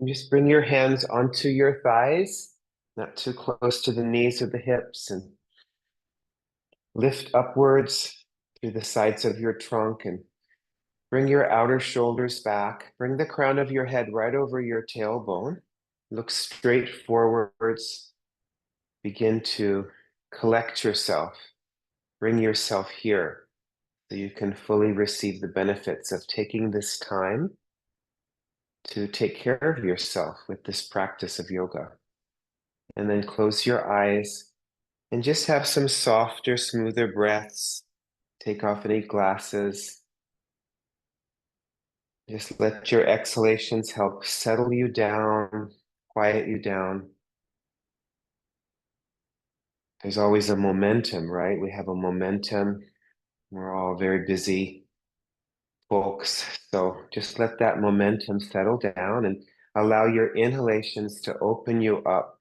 Just bring your hands onto your thighs, not too close to the knees or the hips, and lift upwards through the sides of your trunk and bring your outer shoulders back. Bring the crown of your head right over your tailbone. Look straight forwards. Begin to collect yourself. Bring yourself here so you can fully receive the benefits of taking this time to take care of yourself with this practice of yoga. And then close your eyes and just have some softer, smoother breaths. Take off any glasses. Just let your exhalations help settle you down, quiet you down. There's always a momentum, right? We have a momentum. We're all very busy folks. So just let that momentum settle down and allow your inhalations to open you up.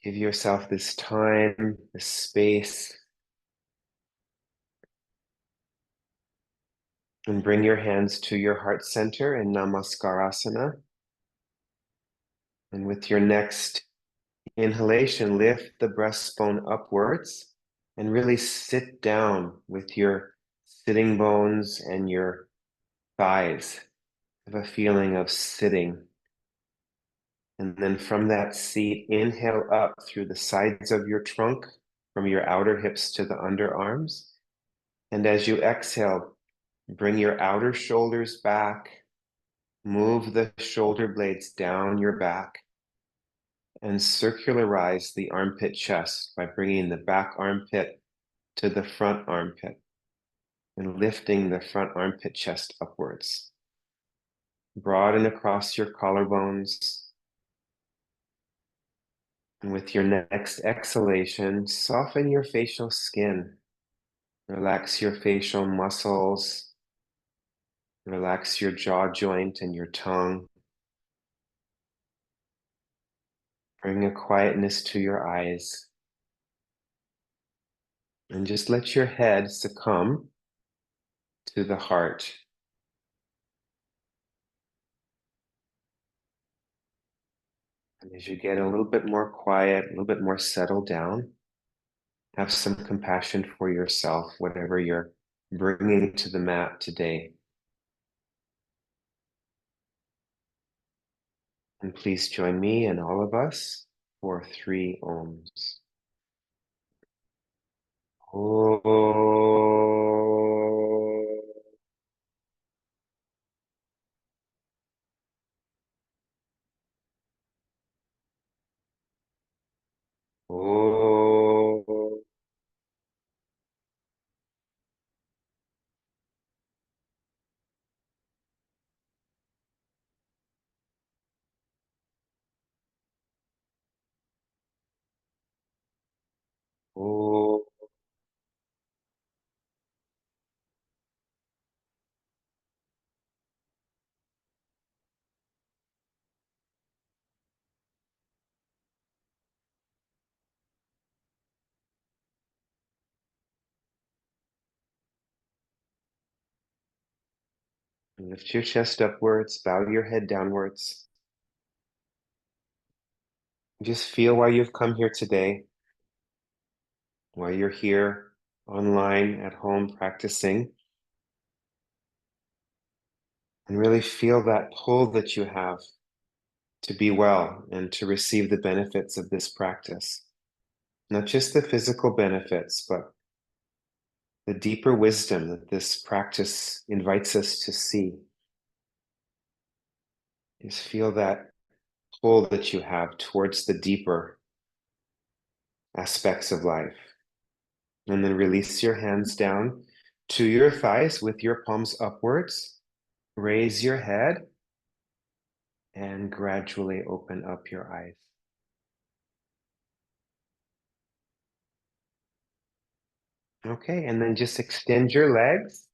Give yourself this time, this space, and bring your hands to your heart center in Namaskarasana. And with your next inhalation, lift the breastbone upwards and really sit down with your sitting bones and your thighs. Have a feeling of sitting. And then from that seat, inhale up through the sides of your trunk, from your outer hips to the underarms. And as you exhale, bring your outer shoulders back, move the shoulder blades down your back, and circularize the armpit chest by bringing the back armpit to the front armpit and lifting the front armpit chest upwards. Broaden across your collarbones. And with your next exhalation, soften your facial skin. Relax your facial muscles. Relax your jaw joint and your tongue. Bring a quietness to your eyes. And just let your head succumb to the heart. And as you get a little bit more quiet, a little bit more settled down, have some compassion for yourself, whatever you're bringing to the mat today. And please join me and all of us for 3 ohms. Oh. Oh. Oh. Lift your chest upwards, bow your head downwards. Just feel why you've come here today, why you're here online, at home, practicing, and really feel that pull that you have to be well and to receive the benefits of this practice. Not just the physical benefits, but the deeper wisdom that this practice invites us to see. Just feel that pull that you have towards the deeper aspects of life. And then release your hands down to your thighs with your palms upwards. Raise your head and gradually open up your eyes. Okay, and then just extend your legs.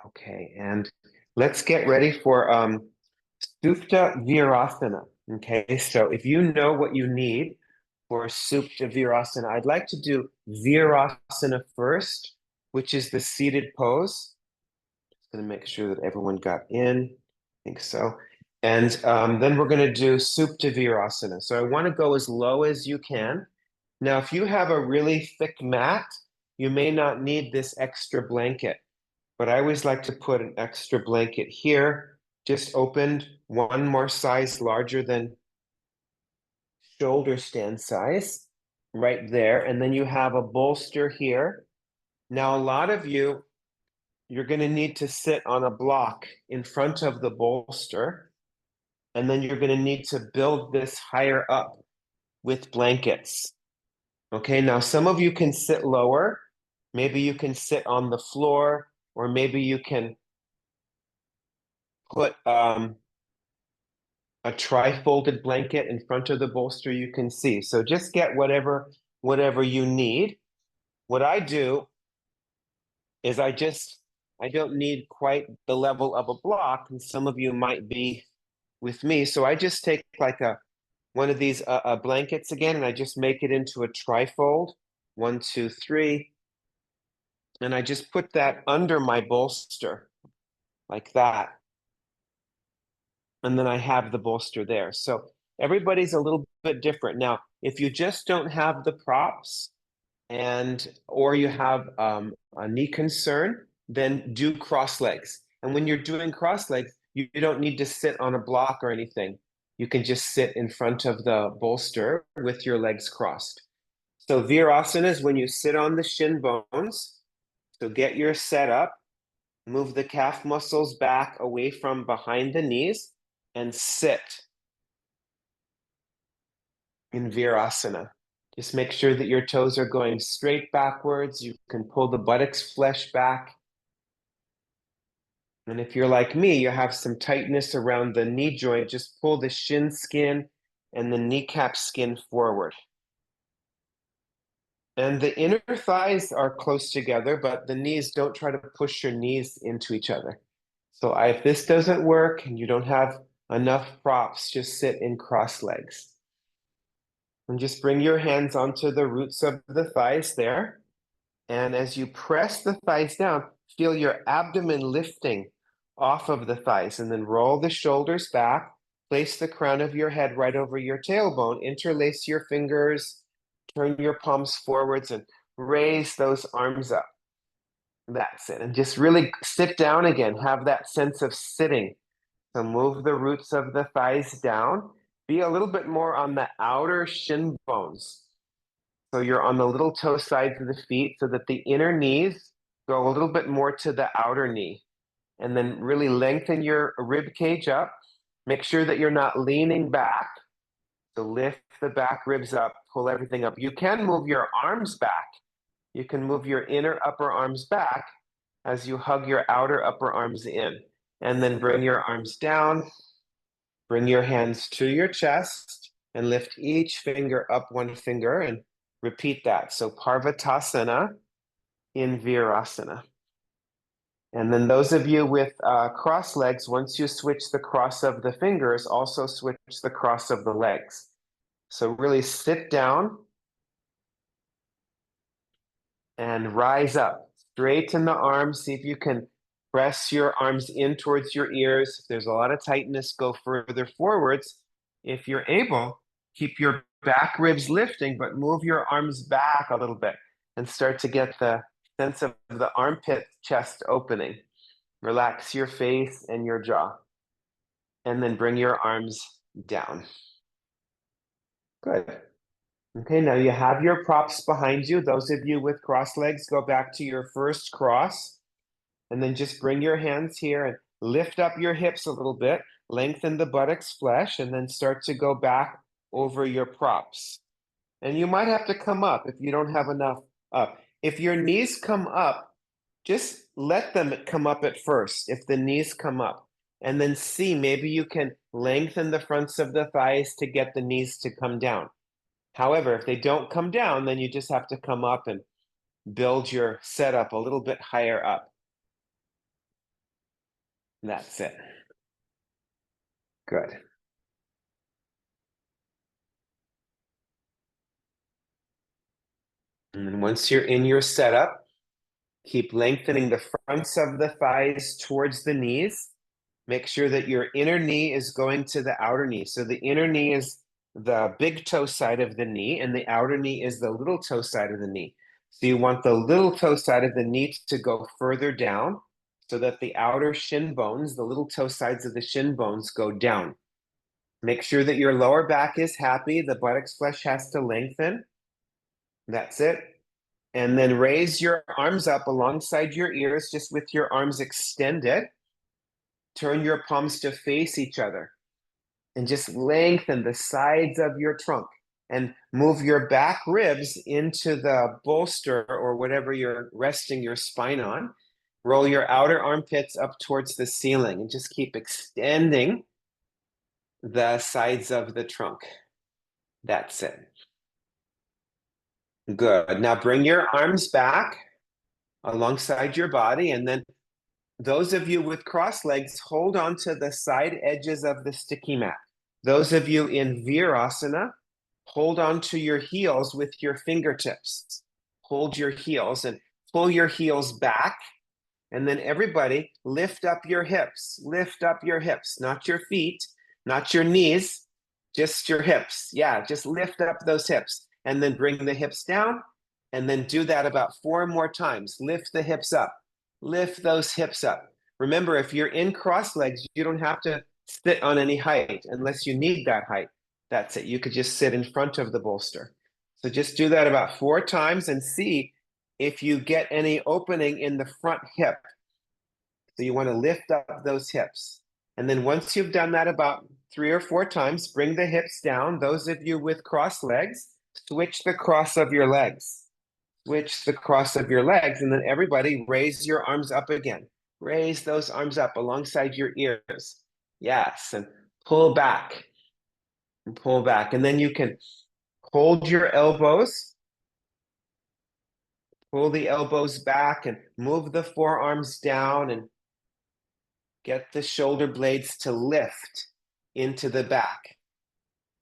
Okay, and let's get ready for Supta Virasana. Okay, so if you know what you need for Supta Virasana, I'd like to do Virasana first, which is the seated pose. Just going to make sure that everyone got in. I think so. And then we're going to do Supta Virasana. So I want to go as low as you can. Now, if you have a really thick mat, you may not need this extra blanket, but I always like to put an extra blanket here, just opened one more size larger than shoulder stand size right there. And then you have a bolster here. Now, a lot of you, you're going to need to sit on a block in front of the bolster, and then you're going to need to build this higher up with blankets. Okay, now some of you can sit lower. Maybe you can sit on the floor, or maybe you can put a tri-folded blanket in front of the bolster you can see. So just get whatever you need. What I do is I don't need quite the level of a block, and some of you might be with me. So I just take like one of these blankets again, and I just make it into a tri-fold. 1, 2, 3. And I just put that under my bolster like that. And then I have the bolster there. So everybody's a little bit different. Now, if you just don't have the props or you have a knee concern, then do cross legs. And when you're doing cross legs, you don't need to sit on a block or anything. You can just sit in front of the bolster with your legs crossed. So Virasana is when you sit on the shin bones. So get your setup, move the calf muscles back away from behind the knees, and sit in Virasana. Just make sure that your toes are going straight backwards. You can pull the buttocks flesh back. And if you're like me, you have some tightness around the knee joint, just pull the shin skin and the kneecap skin forward. And the inner thighs are close together, but the knees, don't try to push your knees into each other. So if this doesn't work and you don't have enough props, just sit in cross legs. And just bring your hands onto the roots of the thighs there. And as you press the thighs down, feel your abdomen lifting off of the thighs, and then roll the shoulders back. Place the crown of your head right over your tailbone. Interlace your fingers, turn your palms forwards, and raise those arms up. That's it. And just really sit down again. Have that sense of sitting. So move the roots of the thighs down. Be a little bit more on the outer shin bones. So you're on the little toe sides of the feet so that the inner knees go a little bit more to the outer knee. And then really lengthen your rib cage up. Make sure that you're not leaning back. So lift the back ribs up, pull everything up. You can move your arms back. You can move your inner upper arms back as you hug your outer upper arms in. And then bring your arms down. Bring your hands to your chest and lift each finger up one finger and repeat that. So Parvatasana in Virasana. And then those of you with cross legs, once you switch the cross of the fingers, also switch the cross of the legs. So really sit down and rise up. Straighten the arms. See if you can press your arms in towards your ears. If there's a lot of tightness, go further forwards. If you're able, keep your back ribs lifting, but move your arms back a little bit and start to get the sense of the armpit chest opening. Relax your face and your jaw. And then bring your arms down. Good. Okay, now you have your props behind you. Those of you with cross legs, go back to your first cross. And then just bring your hands here and lift up your hips a little bit. Lengthen the buttocks flesh, and then start to go back over your props. And you might have to come up if you don't have enough up. If your knees come up, just let them come up at first, if the knees come up. And then see, maybe you can lengthen the fronts of the thighs to get the knees to come down. However, if they don't come down, then you just have to come up and build your setup a little bit higher up. That's it. Good. And then once you're in your setup, Keep lengthening the fronts of the thighs towards the knees. Make sure that your inner knee is going to the outer knee. So the inner knee is the big toe side of the knee, and the outer knee is the little toe side of the knee. So you want the little toe side of the knee to go further down so that the outer shin bones, the little toe sides of the shin bones, go down. Make sure that your lower back is happy. The buttocks flesh has to lengthen. That's it. And then raise your arms up alongside your ears, just with your arms extended. Turn your palms to face each other and just lengthen the sides of your trunk and move your back ribs into the bolster or whatever you're resting your spine on. Roll your outer armpits up towards the ceiling and just keep extending the sides of the trunk. That's it. Good. Now bring your arms back alongside your body, and then those of you with cross legs, hold on to the side edges of the sticky mat. Those of you in Virasana, hold on to your heels with your fingertips. Hold your heels and pull your heels back. And then everybody lift up your hips. Lift up your hips, not your feet, not your knees, just your hips. Yeah, just lift up those hips. And then bring the hips down. And then do that about 4 more times. Lift the hips up. Lift those hips up. Remember, if you're in cross legs, you don't have to sit on any height unless you need that height. That's it. You could just sit in front of the bolster. So just do that about 4 times and see if you get any opening in the front hip. So you want to lift up those hips. And then once you've done that about 3 or 4 times, bring the hips down. Those of you with cross legs, switch the cross of your legs. Switch the cross of your legs, and then everybody raise your arms up again. Raise those arms up alongside your ears. Yes, and pull back. And pull back. And then you can hold your elbows. Pull the elbows back and move the forearms down and get the shoulder blades to lift into the back.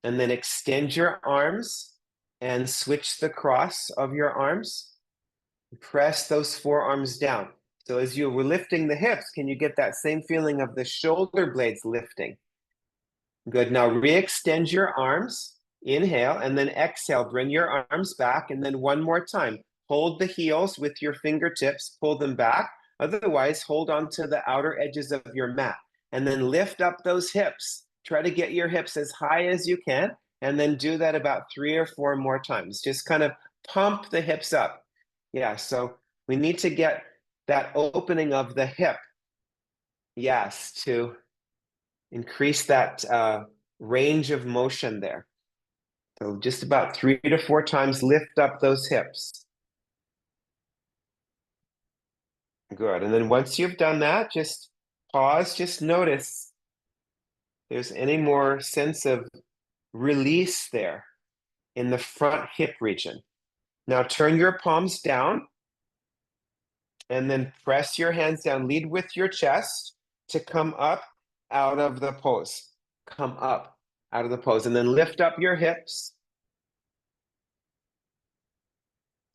And then extend your arms and switch the cross of your arms. Press those forearms down. So as you were lifting the hips, can you get that same feeling of the shoulder blades lifting? Good. Now re-extend your arms. Inhale, and then exhale. Bring your arms back, and then one more time. Hold the heels with your fingertips. Pull them back. Otherwise, hold on to the outer edges of your mat. And then lift up those hips. Try to get your hips as high as you can, and then do that about 3 or 4 more times. Just kind of pump the hips up. Yeah, so we need to get that opening of the hip. Yes, to increase that range of motion there. So just about 3 to 4 times, lift up those hips. Good. And then once you've done that, just pause, just notice if there's any more sense of release there in the front hip region. Now turn your palms down and then press your hands down. Lead with your chest to come up out of the pose. Come up out of the pose, and then lift up your hips.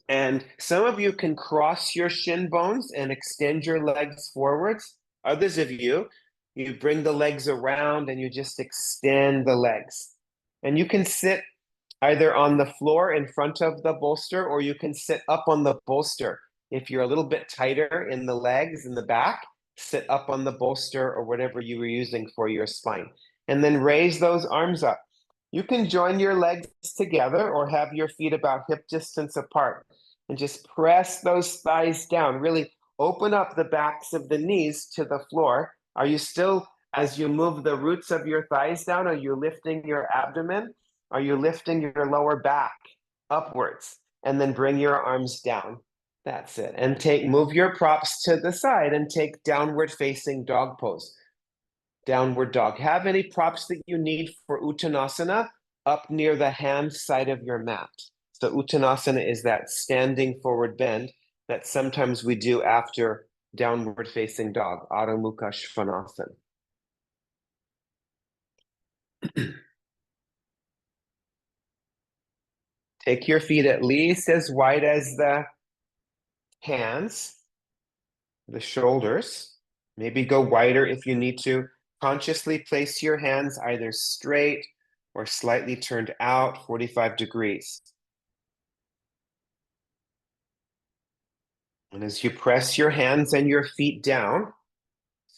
And some of you can cross your shin bones and extend your legs forwards. Others of you, you bring the legs around and you just extend the legs. And you can sit either on the floor in front of the bolster, or you can sit up on the bolster. If you're a little bit tighter in the legs, in the back, sit up on the bolster or whatever you were using for your spine. And then raise those arms up. You can join your legs together or have your feet about hip distance apart. And just press those thighs down. Really open up the backs of the knees to the floor. Are you still, as you move the roots of your thighs down, are you lifting your abdomen? Are you lifting your lower back upwards? And then bring your arms down. That's it. And move your props to the side and take downward facing dog pose. Downward dog. Have any props that you need for Uttanasana up near the hand side of your mat. So Uttanasana is that standing forward bend that sometimes we do after downward facing dog, Adho Mukha Svanasana. Take your feet at least as wide as the hands. the shoulders. Maybe go wider if you need to. Consciously place your hands either straight or slightly turned out 45 degrees. And as you press your hands and your feet down,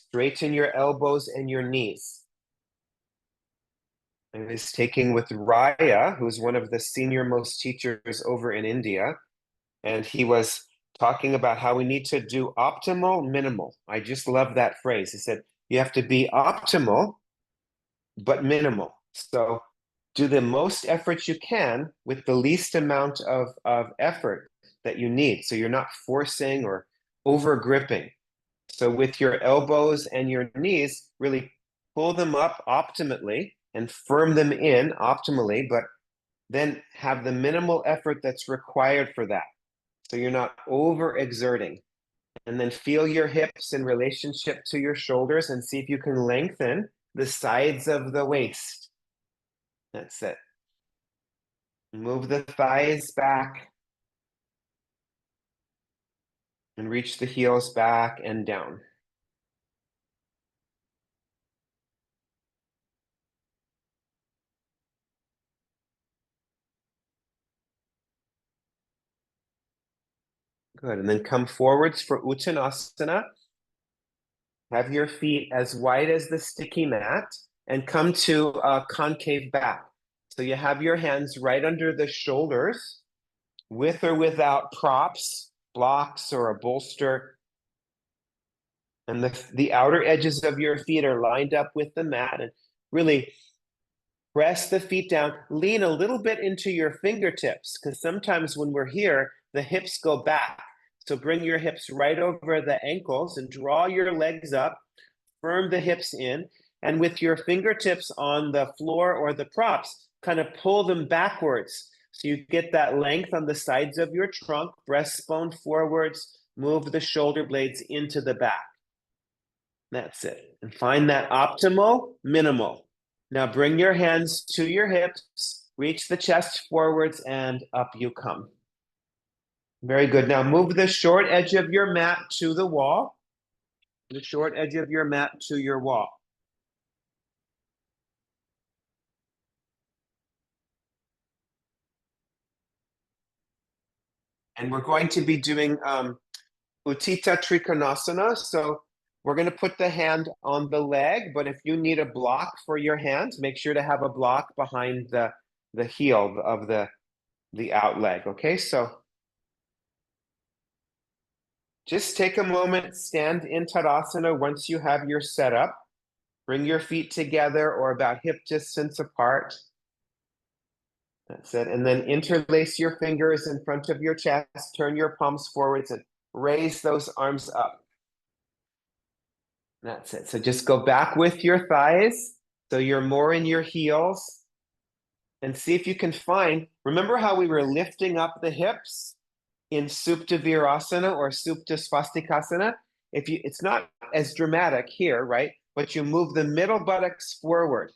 straighten your elbows and your knees. And it's taking with Raya, who's one of the senior most teachers over in India, and he was talking about how we need to do optimal, minimal. I just love that phrase. He said, you have to be optimal, but minimal. So do the most effort you can with the least amount of effort that you need. So you're not forcing or over gripping. So with your elbows and your knees, really pull them up optimally and firm them in optimally, but then have the minimal effort that's required for that. So you're not overexerting. And then feel your hips in relationship to your shoulders and see if you can lengthen the sides of the waist. That's it. Move the thighs back and reach the heels back and down. Good. And then come forwards for Uttanasana. Have your feet as wide as the sticky mat and come to a concave back. So you have your hands right under the shoulders with or without props, blocks, or a bolster. And the outer edges of your feet are lined up with the mat. And really press the feet down. Lean a little bit into your fingertips because sometimes when we're here, the hips go back. So bring your hips right over the ankles and draw your legs up. Firm the hips in. And with your fingertips on the floor or the props, kind of pull them backwards. So you get that length on the sides of your trunk, breastbone forwards, move the shoulder blades into the back. That's it. And find that optimal, minimal. Now bring your hands to your hips, reach the chest forwards, and up you come. Very good. Now move the short edge of your mat to the wall, the short edge of your mat to your wall. And we're going to be doing Uttita Trikonasana. So we're going to put the hand on the leg, but if you need a block for your hand, make sure to have a block behind the heel of the out leg. Okay, so just take a moment, stand in Tadasana once you have your setup. Bring your feet together or about hip distance apart. That's it. And then interlace your fingers in front of your chest, turn your palms forwards and raise those arms up. That's it. So just go back with your thighs. So you're more in your heels. And see if you can find, remember how we were lifting up the hips in Supta Virasana or Supta Svastikasana? It's not as dramatic here, right? But you move the middle buttocks forward.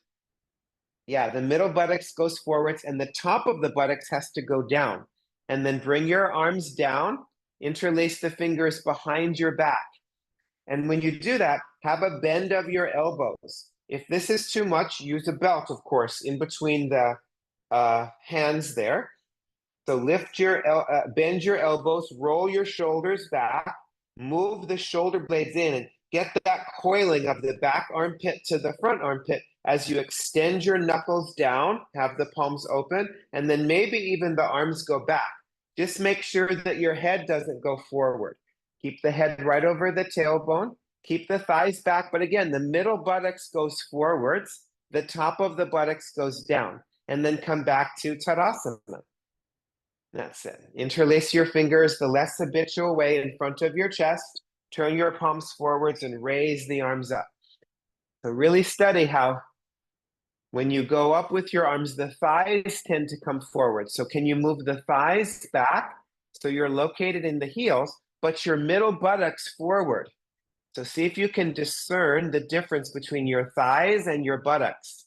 Yeah, the middle buttocks goes forwards and the top of the buttocks has to go down. And then bring your arms down, interlace the fingers behind your back. And when you do that, have a bend of your elbows. If this is too much, use a belt, of course, in between the hands there. So bend your elbows, roll your shoulders back, move the shoulder blades in, and get that coiling of the back armpit to the front armpit as you extend your knuckles down, have the palms open, and then maybe even the arms go back. Just make sure that your head doesn't go forward. Keep the head right over the tailbone. Keep the thighs back, but again, the middle buttocks goes forwards, the top of the buttocks goes down, and then come back to Tadasana. That's it. Interlace your fingers the less habitual way in front of your chest. Turn your palms forwards and raise the arms up. So really study how when you go up with your arms, the thighs tend to come forward. So can you move the thighs back so you're located in the heels, but your middle buttocks forward? So see if you can discern the difference between your thighs and your buttocks.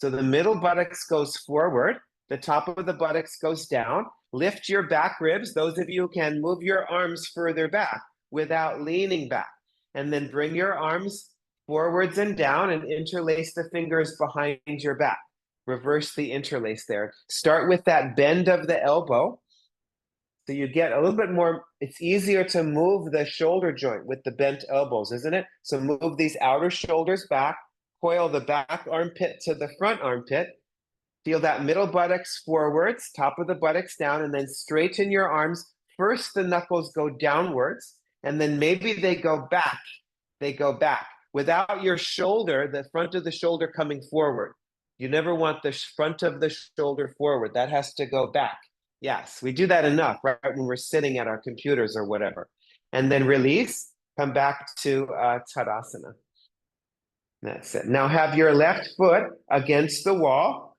So the middle buttocks goes forward, the top of the buttocks goes down. Lift your back ribs. Those of you who can move your arms further back. without leaning back. And then bring your arms forwards and down and interlace the fingers behind your back. Reverse the interlace there. Start with that bend of the elbow. So you get a little bit more, it's easier to move the shoulder joint with the bent elbows, isn't it? So move these outer shoulders back, coil the back armpit to the front armpit, feel that middle buttocks forwards, top of the buttocks down, and then straighten your arms. First, the knuckles go downwards, and then maybe they go back. They go back without your shoulder, the front of the shoulder coming forward. You never want the front of the shoulder forward. That has to go back. Yes, we do that enough, right? When we're sitting at our computers or whatever. And then release, come back to Tadasana. That's it. Now have your left foot against the wall.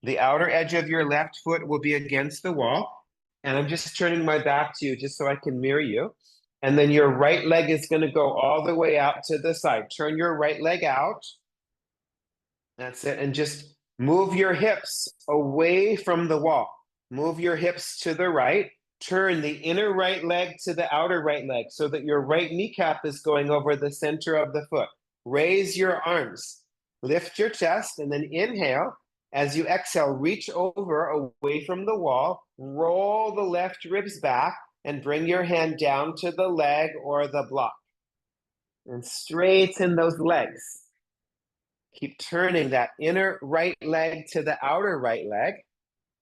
The outer edge of your left foot will be against the wall. And I'm just turning my back to you just so I can mirror you. And then your right leg is going to go all the way out to the side. Turn your right leg out. That's it. And just move your hips away from the wall. Move your hips to the right. Turn the inner right leg to the outer right leg so that your right kneecap is going over the center of the foot. Raise your arms. Lift your chest and then inhale. As you exhale, reach over away from the wall. Roll the left ribs back and bring your hand down to the leg or the block. And straighten those legs. Keep turning that inner right leg to the outer right leg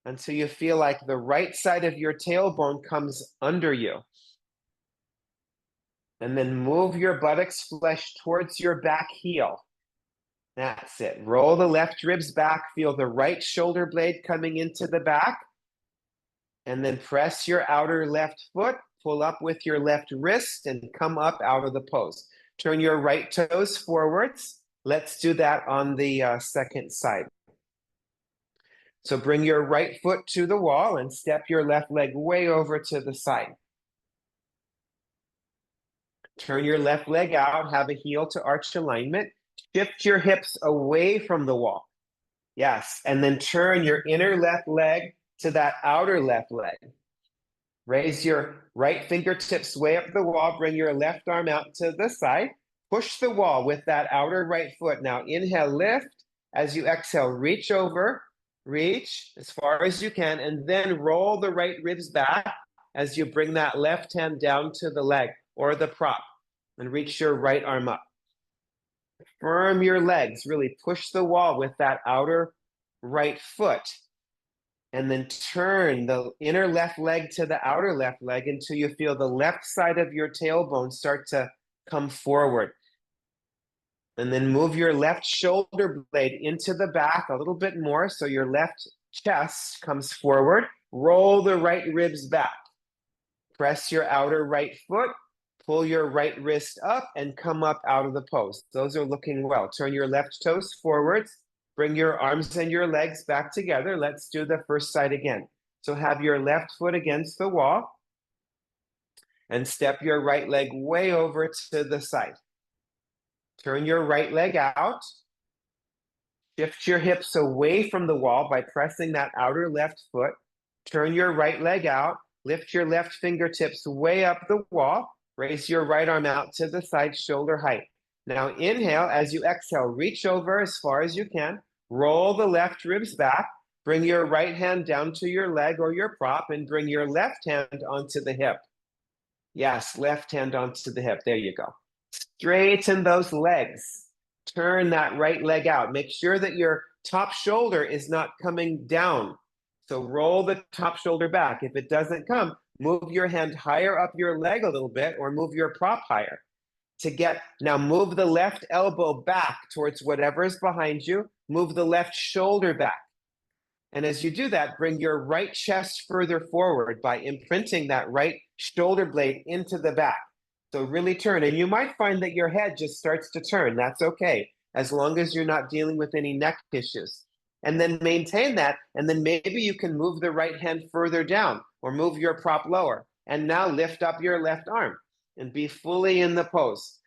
until you feel like the right side of your tailbone comes under you. And then move your buttocks flesh towards your back heel. That's it. Roll the left ribs back. Feel the right shoulder blade coming into the back. And then press your outer left foot. Pull up with your left wrist and come up out of the pose. Turn your right toes forwards. Let's do that on the second side. So bring your right foot to the wall and step your left leg way over to the side. Turn your left leg out, have a heel to arch alignment. Shift your hips away from the wall. Yes, and then turn your inner left leg to that outer left leg. Raise your right fingertips way up the wall. Bring your left arm out to the side. Push the wall with that outer right foot. Now inhale, lift. As you exhale, reach over, reach as far as you can, and then roll the right ribs back as you bring that left hand down to the leg or the prop and reach your right arm up. Firm your legs, really push the wall with that outer right foot. And then turn the inner left leg to the outer left leg until you feel the left side of your tailbone start to come forward. And then move your left shoulder blade into the back a little bit more so your left chest comes forward. Roll the right ribs back. Press your outer right foot. Pull your right wrist up and come up out of the pose. Those are looking well. Turn your left toes forwards. Bring your arms and your legs back together. Let's do the first side again. So have your left foot against the wall and step your right leg way over to the side. Turn your right leg out. Shift your hips away from the wall by pressing that outer left foot. Turn your right leg out. Lift your left fingertips way up the wall. Raise your right arm out to the side, shoulder height. Now inhale. As you exhale, reach over as far as you can. Roll the left ribs back. Bring your right hand down to your leg or your prop and bring your left hand onto the hip. Yes, left hand onto the hip. There you go. Straighten those legs. Turn that right leg out. Make sure that your top shoulder is not coming down. So roll the top shoulder back. If it doesn't come, move your hand higher up your leg a little bit or move your prop higher. Now move the left elbow back towards whatever is behind you. Move the left shoulder back. And as you do that, bring your right chest further forward by imprinting that right shoulder blade into the back. So really turn, and you might find that your head just starts to turn. That's okay, as long as you're not dealing with any neck issues. And then maintain that, and then maybe you can move the right hand further down or move your prop lower. And now lift up your left arm and be fully in the pose.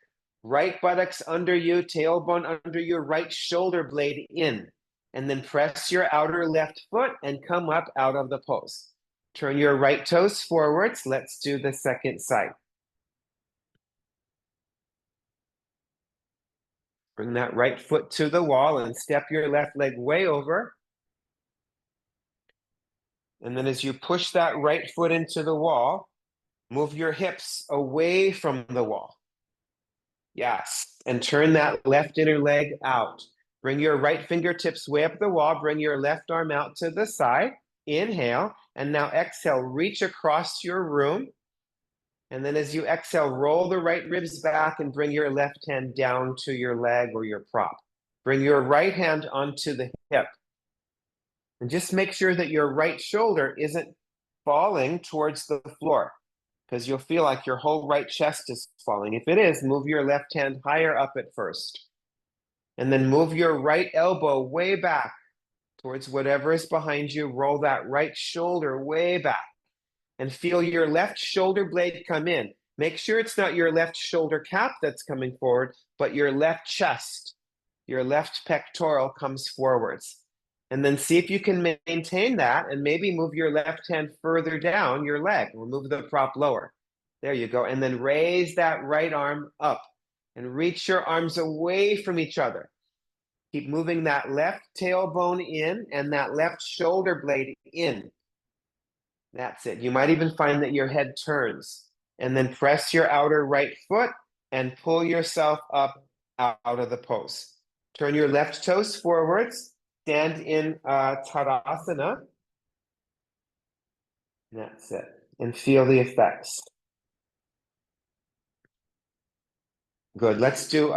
Right buttocks under you, tailbone under your right shoulder blade in. And then press your outer left foot and come up out of the pose. Turn your right toes forwards. Let's do the second side. Bring that right foot to the wall and step your left leg way over. And then as you push that right foot into the wall, move your hips away from the wall. Yes, and turn that left inner leg out. Bring your right fingertips way up the wall. Bring your left arm out to the side. Inhale, and now exhale, reach across your room. And then as you exhale, roll the right ribs back and bring your left hand down to your leg or your prop. Bring your right hand onto the hip. And just make sure that your right shoulder isn't falling towards the floor, because you'll feel like your whole right chest is falling. If it is, move your left hand higher up at first. And then move your right elbow way back towards whatever is behind you. Roll that right shoulder way back and feel your left shoulder blade come in. Make sure it's not your left shoulder cap that's coming forward, but your left chest, your left pectoral comes forwards. And then see if you can maintain that and maybe move your left hand further down your leg. Remove the prop lower. There you go. And then raise that right arm up and reach your arms away from each other. Keep moving that left tailbone in and that left shoulder blade in. That's it. You might even find that your head turns. And then press your outer right foot and pull yourself up out of the pose. Turn your left toes forwards. Stand in Tadasana. That's it. And feel the effects. Good. Let's do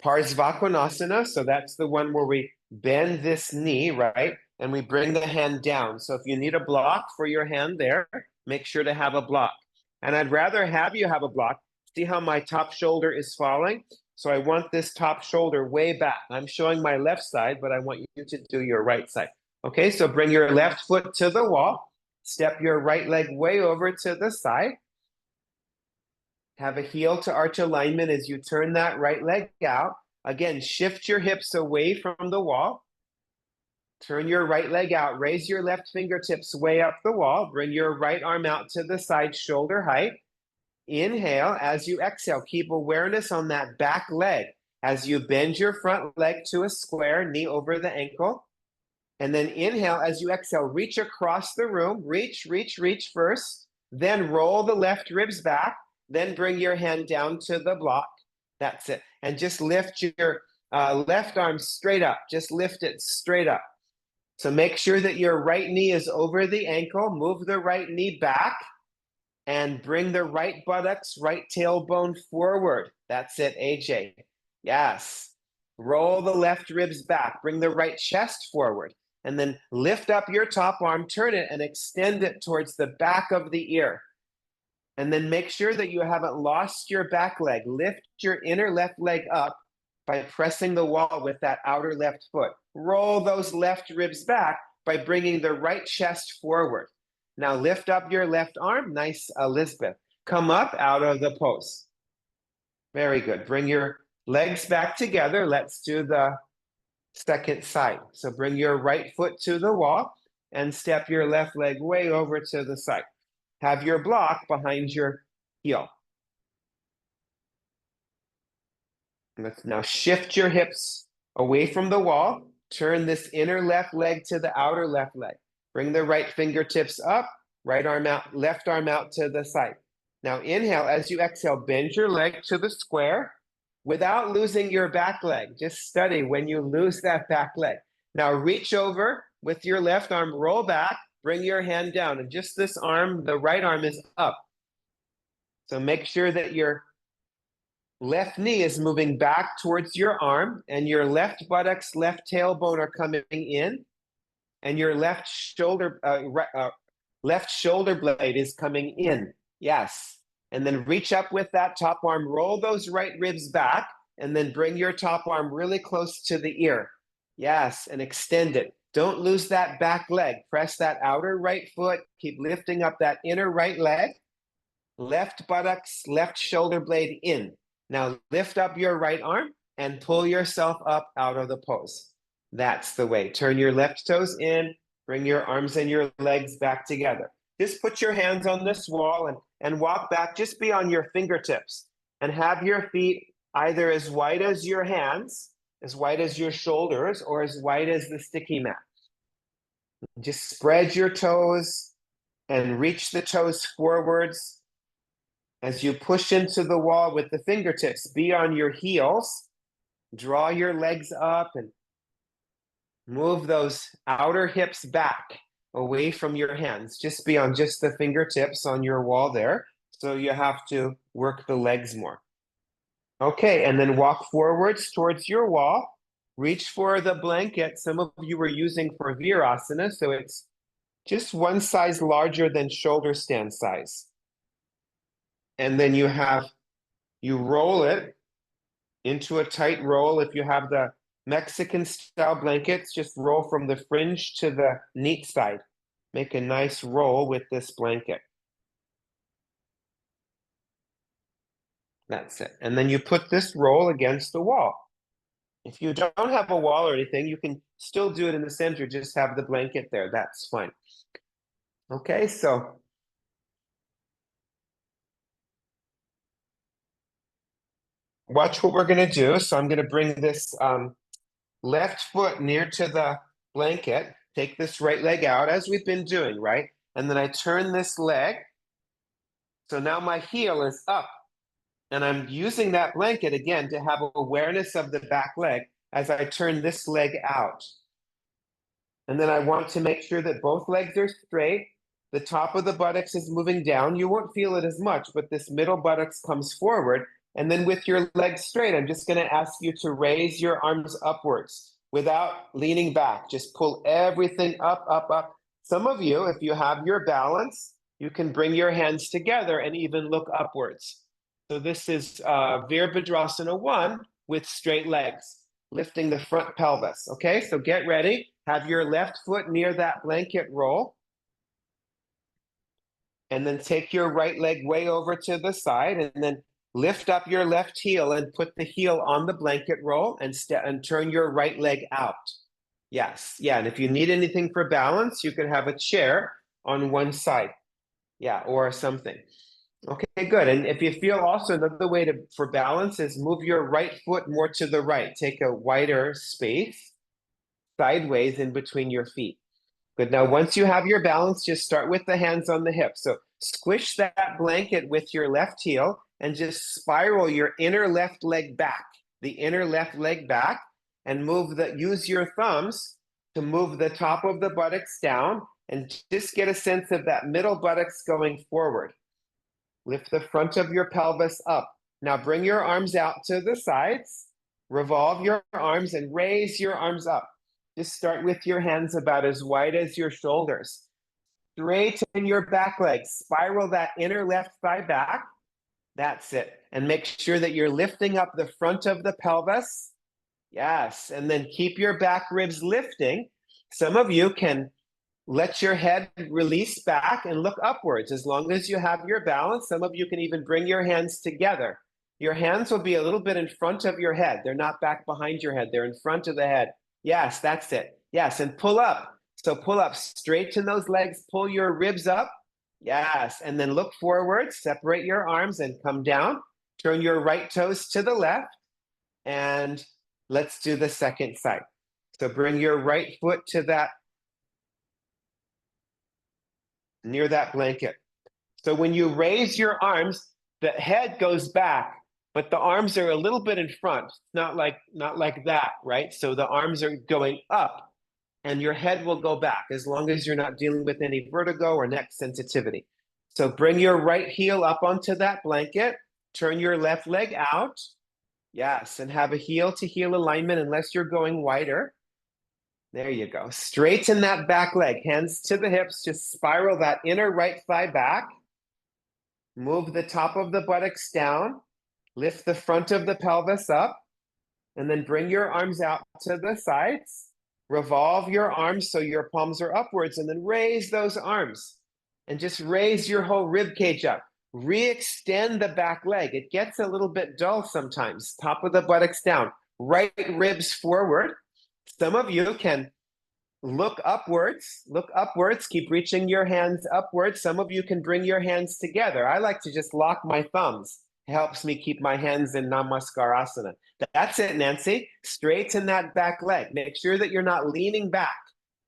Parsvakonasana. So that's the one where we bend this knee, right? And we bring the hand down. So if you need a block for your hand there, make sure to have a block. And I'd rather have you have a block. See how my top shoulder is falling? So I want this top shoulder way back. I'm showing my left side, but I want you to do your right side. Okay, so bring your left foot to the wall. Step your right leg way over to the side. Have a heel to arch alignment as you turn that right leg out. Again, shift your hips away from the wall. Turn your right leg out. Raise your left fingertips way up the wall. Bring your right arm out to the side, shoulder height. Inhale. As you exhale, keep awareness on that back leg as you bend your front leg to a square, knee over the ankle. And then inhale. As you exhale, reach across the room. Reach, reach, reach first. Then roll the left ribs back. Then bring your hand down to the block. That's it. And just lift your left arm straight up. Just lift it straight up. So make sure that your right knee is over the ankle. Move the right knee back and bring the right buttocks, right tailbone forward. That's it, AJ. Yes. Roll the left ribs back. Bring the right chest forward. And then lift up your top arm, turn it, and extend it towards the back of the ear. And then make sure that you haven't lost your back leg. Lift your inner left leg up by pressing the wall with that outer left foot. Roll those left ribs back by bringing the right chest forward. Now lift up your left arm. Nice, Elizabeth. Come up out of the pose. Very good. Bring your legs back together. Let's do the second side. So bring your right foot to the wall and step your left leg way over to the side. Have your block behind your heel. Let's now shift your hips away from the wall. Turn this inner left leg to the outer left leg. Bring the right fingertips up, right arm out, left arm out to the side. Now inhale. As you exhale, bend your leg to the square without losing your back leg. Just study when you lose that back leg. Now reach over with your left arm, roll back, bring your hand down, and just this arm, the right arm is up. So make sure that your left knee is moving back towards your arm, and your left buttocks, left tailbone are coming in, and your left shoulder blade is coming in. Yes. And then reach up with that top arm, roll those right ribs back, and then bring your top arm really close to the ear. Yes, and extend it. Don't lose that back leg. Press that outer right foot. Keep lifting up that inner right leg. Left buttocks, left shoulder blade in. Now lift up your right arm and pull yourself up out of the pose. That's the way. Turn your left toes in. Bring your arms and your legs back together. just put your hands on this wall and walk back. Just be on your fingertips and have your feet either as wide as your hands, as wide as your shoulders, or as wide as the sticky mat. Just spread your toes and reach the toes forwards. As you push into the wall with the fingertips, be on your heels. Draw your legs up and move those outer hips back away from your hands. Just be on just the fingertips on your wall there. So you have to work the legs more. Okay, and then walk forwards towards your wall. Reach for the blanket some of you were using for Virasana, so it's just one size larger than shoulder stand size. And then you roll it into a tight roll. If you have the Mexican style blankets, just roll from the fringe to the neat side. Make a nice roll with this blanket. That's it. And then you put this roll against the wall. If you don't have a wall or anything, you can still do it in the center, just have the blanket there. That's fine. Okay, so watch what we're going to do. So I'm going to bring this left foot near to the blanket. Take this right leg out as we've been doing, right? And then I turn this leg. So now my heel is up. And I'm using that blanket again to have awareness of the back leg as I turn this leg out. And then I want to make sure that both legs are straight. The top of the buttocks is moving down. You won't feel it as much, but this middle buttocks comes forward. And then with your legs straight, I'm just going to ask you to raise your arms upwards without leaning back. Just pull everything up, up, up. Some of you, if you have your balance, you can bring your hands together and even look upwards. So this is Virabhadrasana 1 with straight legs, lifting the front pelvis. Okay, so get ready. Have your left foot near that blanket roll. And then take your right leg way over to the side and then lift up your left heel and put the heel on the blanket roll and turn your right leg out. Yes, yeah, and if you need anything for balance, you can have a chair on one side. Yeah, or something. Okay, good. And if you feel also another way for balance is move your right foot more to the right. Take a wider space sideways in between your feet. Good. Now, once you have your balance, just start with the hands on the hips. So squish that blanket with your left heel and just spiral your inner left leg back, the inner left leg back, and use your thumbs to move the top of the buttocks down and just get a sense of that middle buttocks going forward. Lift the front of your pelvis up. Now bring your arms out to the sides, revolve your arms and raise your arms up. Just start with your hands about as wide as your shoulders. Straighten your back leg. Spiral that inner left thigh back. That's it. And make sure that you're lifting up the front of the pelvis. Yes. And then keep your back ribs lifting. Some of you can let your head release back and look upwards. As long as you have your balance, some of you can even bring your hands together. Your hands will be a little bit in front of your head. They're not back behind your head. They're in front of the head. Yes, that's it. Yes, and pull up. So pull up, straighten those legs, pull your ribs up. Yes, and then look forward, separate your arms and come down. Turn your right toes to the left. And let's do the second side. So bring your right foot to that, near that blanket. So when you raise your arms, the head goes back, but the arms are a little bit in front, not like that, right? So the arms are going up and your head will go back as long as you're not dealing with any vertigo or neck sensitivity. So bring your right heel up onto that blanket, turn your left leg out. Yes, and have a heel to heel alignment unless you're going wider. There you go. Straighten that back leg, hands to the hips, just spiral that inner right thigh back. Move the top of the buttocks down, lift the front of the pelvis up, and then bring your arms out to the sides. Revolve your arms so your palms are upwards, and then raise those arms. And just raise your whole rib cage up. Re-extend the back leg. It gets a little bit dull sometimes. Top of the buttocks down. Right ribs forward. Some of you can look upwards. Look upwards. Keep reaching your hands upwards. Some of you can bring your hands together. I like to just lock my thumbs. It helps me keep my hands in Namaskarasana. That's it, Nancy. Straighten that back leg. Make sure that you're not leaning back.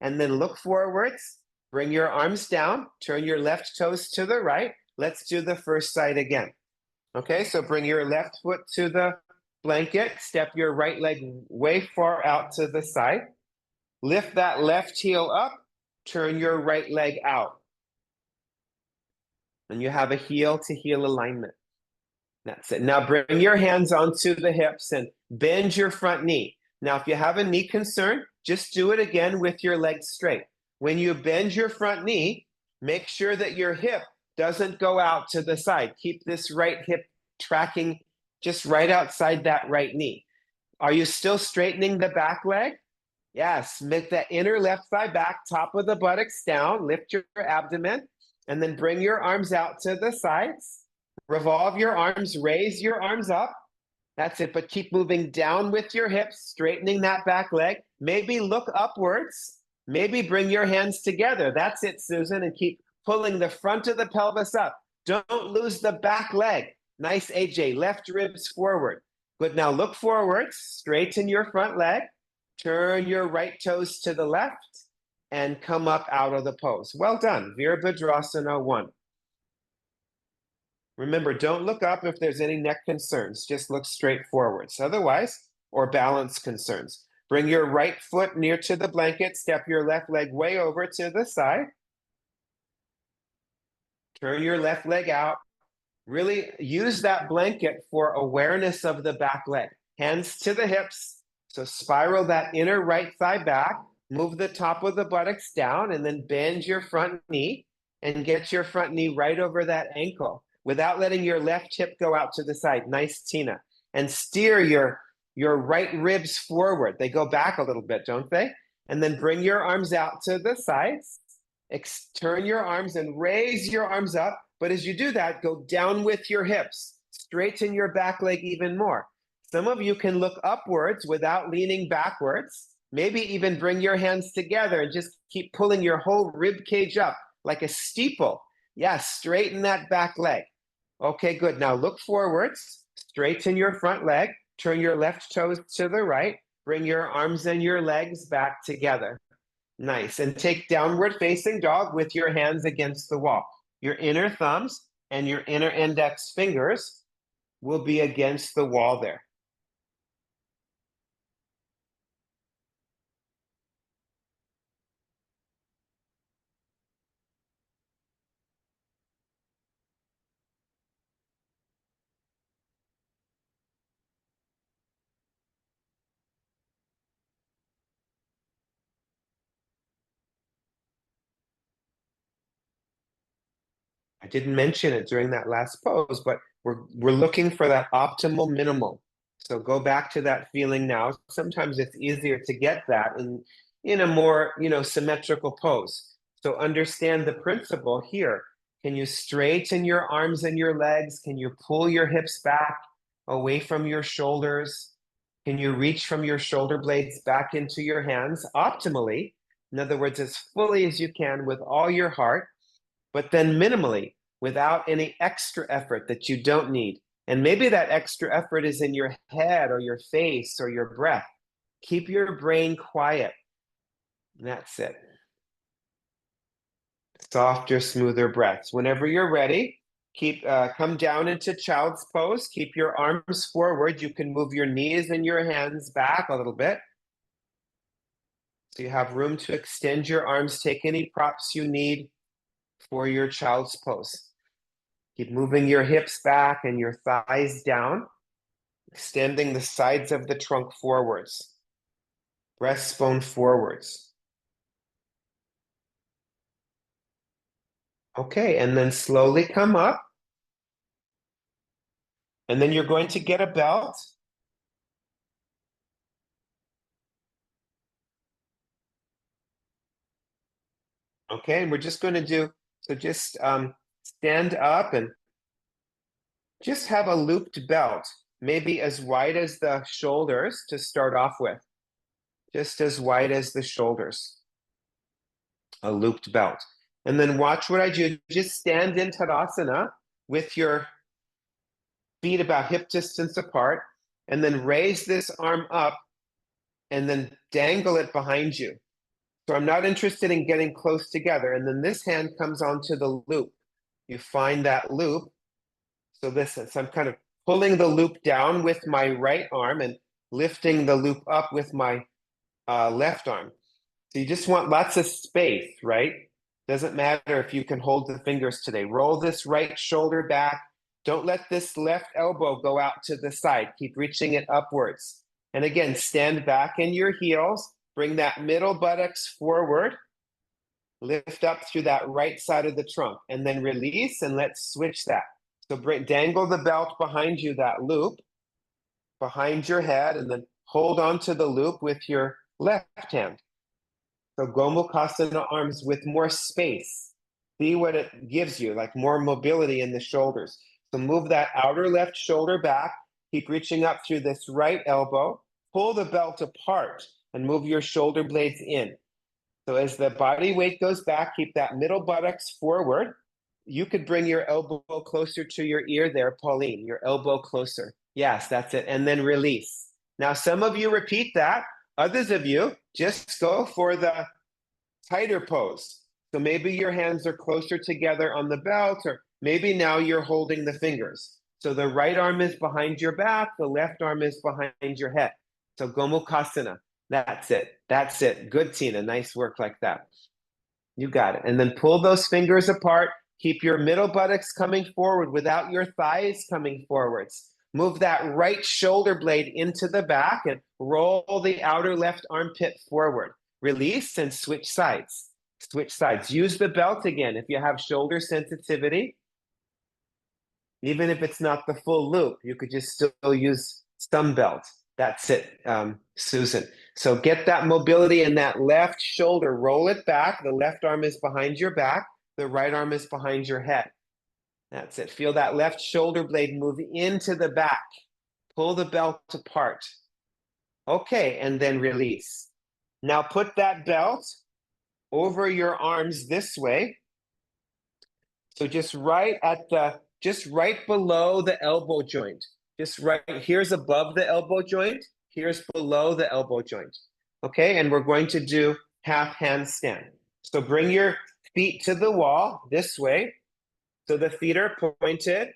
And then look forwards. Bring your arms down. Turn your left toes to the right. Let's do the first side again. Okay, so bring your left foot to the blanket. Step your right leg way far out to the side. Lift that left heel up, turn your right leg out. And you have a heel to heel alignment. That's it. Now bring your hands onto the hips and bend your front knee. Now, if you have a knee concern, just do it again with your legs straight. When you bend your front knee, make sure that your hip doesn't go out to the side. Keep this right hip tracking just right outside that right knee. Are you still straightening the back leg? Yes, make that inner left thigh back, top of the buttocks down, lift your abdomen, and then bring your arms out to the sides. Revolve your arms, raise your arms up. That's it, but keep moving down with your hips, straightening that back leg. Maybe look upwards. Maybe bring your hands together. That's it, Susan, and keep pulling the front of the pelvis up. Don't lose the back leg. Nice, AJ. Left ribs forward. Good. Now look forwards, straighten your front leg. Turn your right toes to the left and come up out of the pose. Well done. Virabhadrasana 1. Remember, don't look up if there's any neck concerns. Just look straight forwards. Otherwise, or balance concerns. Bring your right foot near to the blanket. Step your left leg way over to the side. Turn your left leg out. Really use that blanket for awareness of the back leg. Hands to the hips. So spiral that inner right thigh back, move the top of the buttocks down, and then bend your front knee and get your front knee right over that ankle without letting your left hip go out to the side. Nice, Tina. And steer your right ribs forward. They go back a little bit, don't they? And then bring your arms out to the sides. Turn your arms and raise your arms up. But as you do that, go down with your hips. Straighten your back leg even more. Some of you can look upwards without leaning backwards. Maybe even bring your hands together and just keep pulling your whole rib cage up like a steeple. Yes, straighten that back leg. Okay, good. Now look forwards, straighten your front leg, turn your left toes to the right, bring your arms and your legs back together. Nice. And take downward facing dog with your hands against the wall. Your inner thumbs and your inner index fingers will be against the wall there. I didn't mention it during that last pose, but we're looking for that optimal minimal. So go back to that feeling now. Sometimes it's easier to get that in a more, symmetrical pose. So understand the principle here. Can you straighten your arms and your legs? Can you pull your hips back away from your shoulders? Can you reach from your shoulder blades back into your hands optimally? In other words, as fully as you can with all your heart, but then minimally, without any extra effort that you don't need. And maybe that extra effort is in your head or your face or your breath. Keep your brain quiet. That's it. Softer, smoother breaths. Whenever you're ready, come down into child's pose. Keep your arms forward. You can move your knees and your hands back a little bit. So you have room to extend your arms. Take any props you need for your child's pose. Keep moving your hips back and your thighs down, extending the sides of the trunk forwards, breastbone forwards. Okay, and then slowly come up. And then you're going to get a belt. Okay, and we're just going to just stand up and just have a looped belt, maybe as wide as the shoulders to start off with, just as wide as the shoulders. a looped belt. And then watch what I do. Just stand in Tadasana with your feet about hip distance apart, and then raise this arm up and then dangle it behind you. So I'm not interested in getting close together. And then this hand comes onto the loop. You find that loop. So I'm kind of pulling the loop down with my right arm and lifting the loop up with my left arm. So you just want lots of space, right? Doesn't matter if you can hold the fingers today. Roll this right shoulder back. Don't let this left elbow go out to the side. Keep reaching it upwards. And again, stand back in your heels. Bring that middle buttocks forward. Lift up through that right side of the trunk. And then release, and let's switch that. So dangle the belt behind you, that loop, behind your head, and then hold on to the loop with your left hand. So Gomukhasana arms with more space. See what it gives you, like more mobility in the shoulders. So move that outer left shoulder back. Keep reaching up through this right elbow. Pull the belt apart and move your shoulder blades in. So as the body weight goes back, keep that middle buttocks forward. You could bring your elbow closer to your ear there, Pauline, your elbow closer. Yes, that's it. And then release. Now, some of you repeat that. Others of you just go for the tighter pose. So maybe your hands are closer together on the belt, or maybe now you're holding the fingers. So the right arm is behind your back, the left arm is behind your head. So Gomukhasana. That's it. That's it. Good, Tina. Nice work like that. You got it. And then pull those fingers apart. Keep your middle buttocks coming forward without your thighs coming forwards. Move that right shoulder blade into the back and roll the outer left armpit forward. Release and switch sides. Switch sides. Use the belt again if you have shoulder sensitivity. Even if it's not the full loop, you could just still use some belt. That's it, Susan. So get that mobility in that left shoulder. Roll it back. The left arm is behind your back. The right arm is behind your head. That's it. Feel that left shoulder blade move into the back. Pull the belt apart. Okay, and then release. Now put that belt over your arms this way. So just right below the elbow joint. Just right here's above the elbow joint. Here's below the elbow joint. Okay, and we're going to do half handstand. So bring your feet to the wall this way. So the feet are pointed.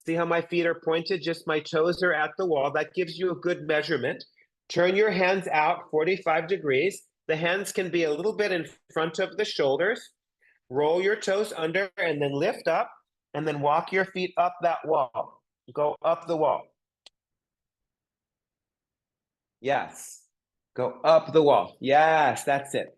See how my feet are pointed? Just my toes are at the wall. That gives you a good measurement. Turn your hands out 45 degrees. The hands can be a little bit in front of the shoulders. Roll your toes under and then lift up, and then walk your feet up that wall. Go up the wall. Yes. Go up the wall. Yes, that's it.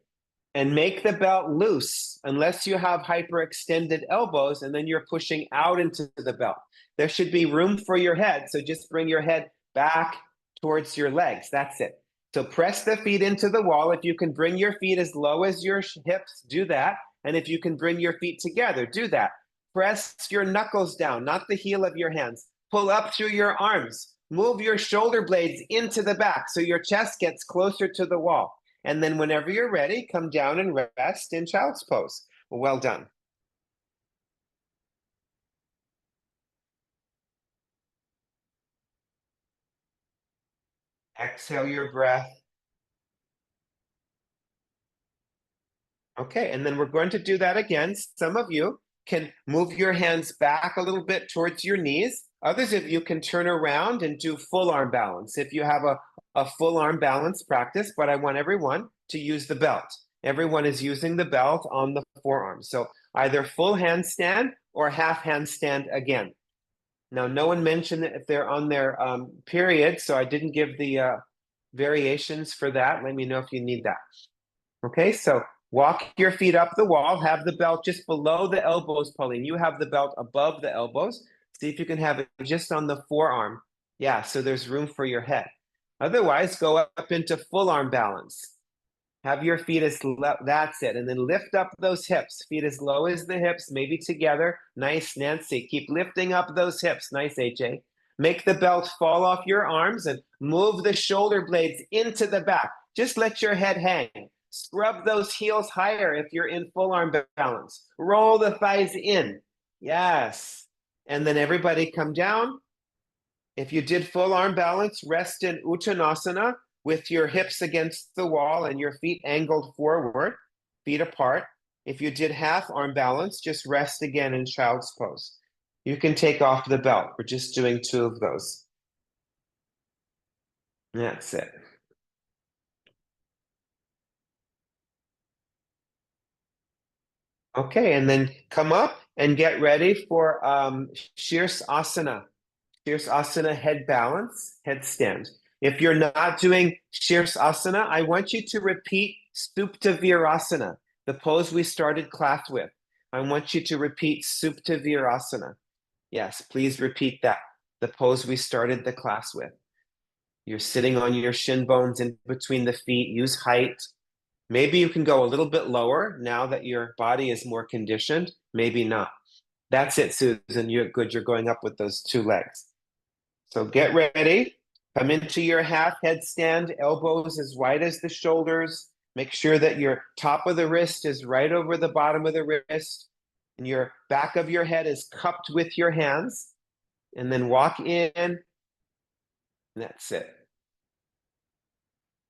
And make the belt loose unless you have hyperextended elbows and then you're pushing out into the belt. There should be room for your head. So just bring your head back towards your legs. That's it. So press the feet into the wall. If you can bring your feet as low as your hips, do that. And if you can bring your feet together, do that. Press your knuckles down, not the heel of your hands. Pull up through your arms. Move your shoulder blades into the back so your chest gets closer to the wall. And then whenever you're ready, come down and rest in child's pose. Well done. Exhale your breath. Okay, and then we're going to do that again. Some of you can move your hands back a little bit towards your knees. Others of you can turn around and do full arm balance if you have a full arm balance practice, but I want everyone to use the belt. Everyone is using the belt on the forearm. So either full handstand or half handstand again. Now, no one mentioned if they're on their period, so I didn't give the variations for that. Let me know if you need that. Okay, so walk your feet up the wall. Have the belt just below the elbows, Pauline. You have the belt above the elbows. See if you can have it just on the forearm. Yeah, so there's room for your head. Otherwise, go up into full arm balance. Have your feet as low, that's it. And then lift up those hips. Feet as low as the hips, maybe together. Nice, Nancy. Keep lifting up those hips. Nice, AJ. Make the belt fall off your arms and move the shoulder blades into the back. Just let your head hang. Scrub those heels higher if you're in full arm balance. Roll the thighs in. Yes. And then everybody come down. If you did full arm balance, rest in Uttanasana with your hips against the wall and your feet angled forward, feet apart. If you did half arm balance, just rest again in child's pose. You can take off the belt. We're just doing 2 of those. That's it. Okay, and then come up and get ready for Asana. Asana head balance, headstand. If you're not doing Asana, I want you to repeat Supta Virasana, the pose we started class with. I want you to repeat Supta Virasana. Yes, please repeat that, the pose we started the class with. You're sitting on your shin bones in between the feet, use height. Maybe you can go a little bit lower now that your body is more conditioned, maybe not. That's it, Susan, you're good, you're going up with those 2 legs. So get ready. Come into your half headstand, elbows as wide as the shoulders. Make sure that your top of the wrist is right over the bottom of the wrist, and your back of your head is cupped with your hands. And then walk in, and that's it.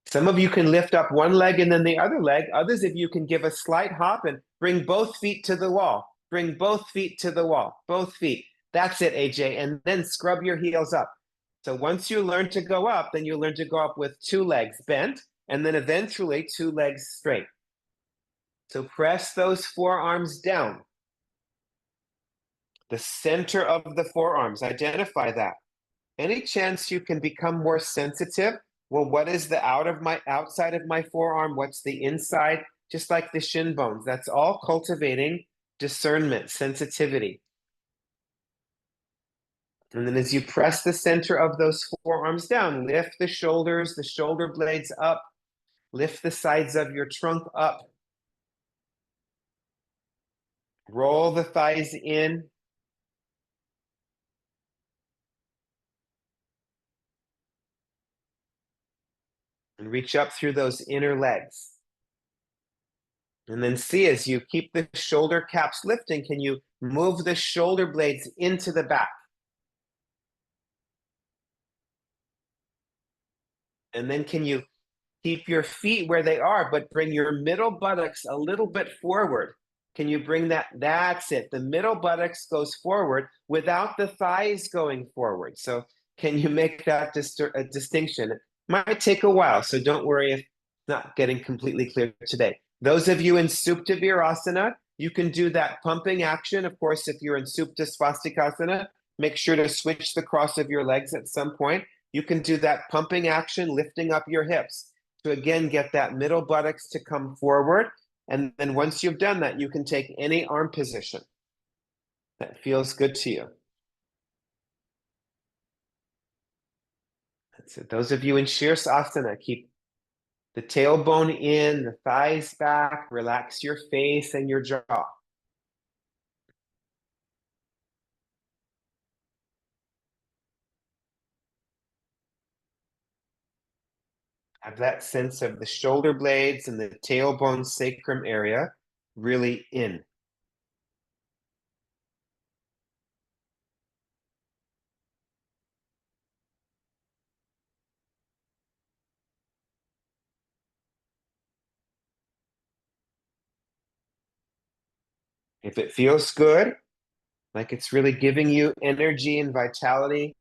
Some of you can lift up one leg and then the other leg. Others of you can give a slight hop and bring both feet to the wall. Bring both feet to the wall, both feet. That's it, AJ. And then scrub your heels up. So once you learn to go up, then you learn to go up with 2 legs bent and then eventually 2 legs straight. So press those forearms down. The center of the forearms, identify that. Any chance you can become more sensitive? Well, what is the outside of my forearm? What's the inside? Just like the shin bones. That's all cultivating discernment, sensitivity. And then as you press the center of those forearms down, lift the shoulders, the shoulder blades up, lift the sides of your trunk up. Roll the thighs in. And reach up through those inner legs. And then see, as you keep the shoulder caps lifting, can you move the shoulder blades into the back? And then can you keep your feet where they are, but bring your middle buttocks a little bit forward? Can you bring that? That's it. The middle buttocks goes forward without the thighs going forward. So can you make that a distinction? It might take a while, so don't worry if it's not getting completely clear today. Those of you in Supta Virasana, you can do that pumping action. Of course, if you're in Supta Svastikasana, make sure to switch the cross of your legs at some point. You can do that pumping action, lifting up your hips to again get that middle buttocks to come forward. And then once you've done that, you can take any arm position that feels good to you. That's it. Those of you in Asana, keep the tailbone in, the thighs back, relax your face and your jaw. Have that sense of the shoulder blades and the tailbone sacrum area really in. If it feels good, like it's really giving you energy and vitality,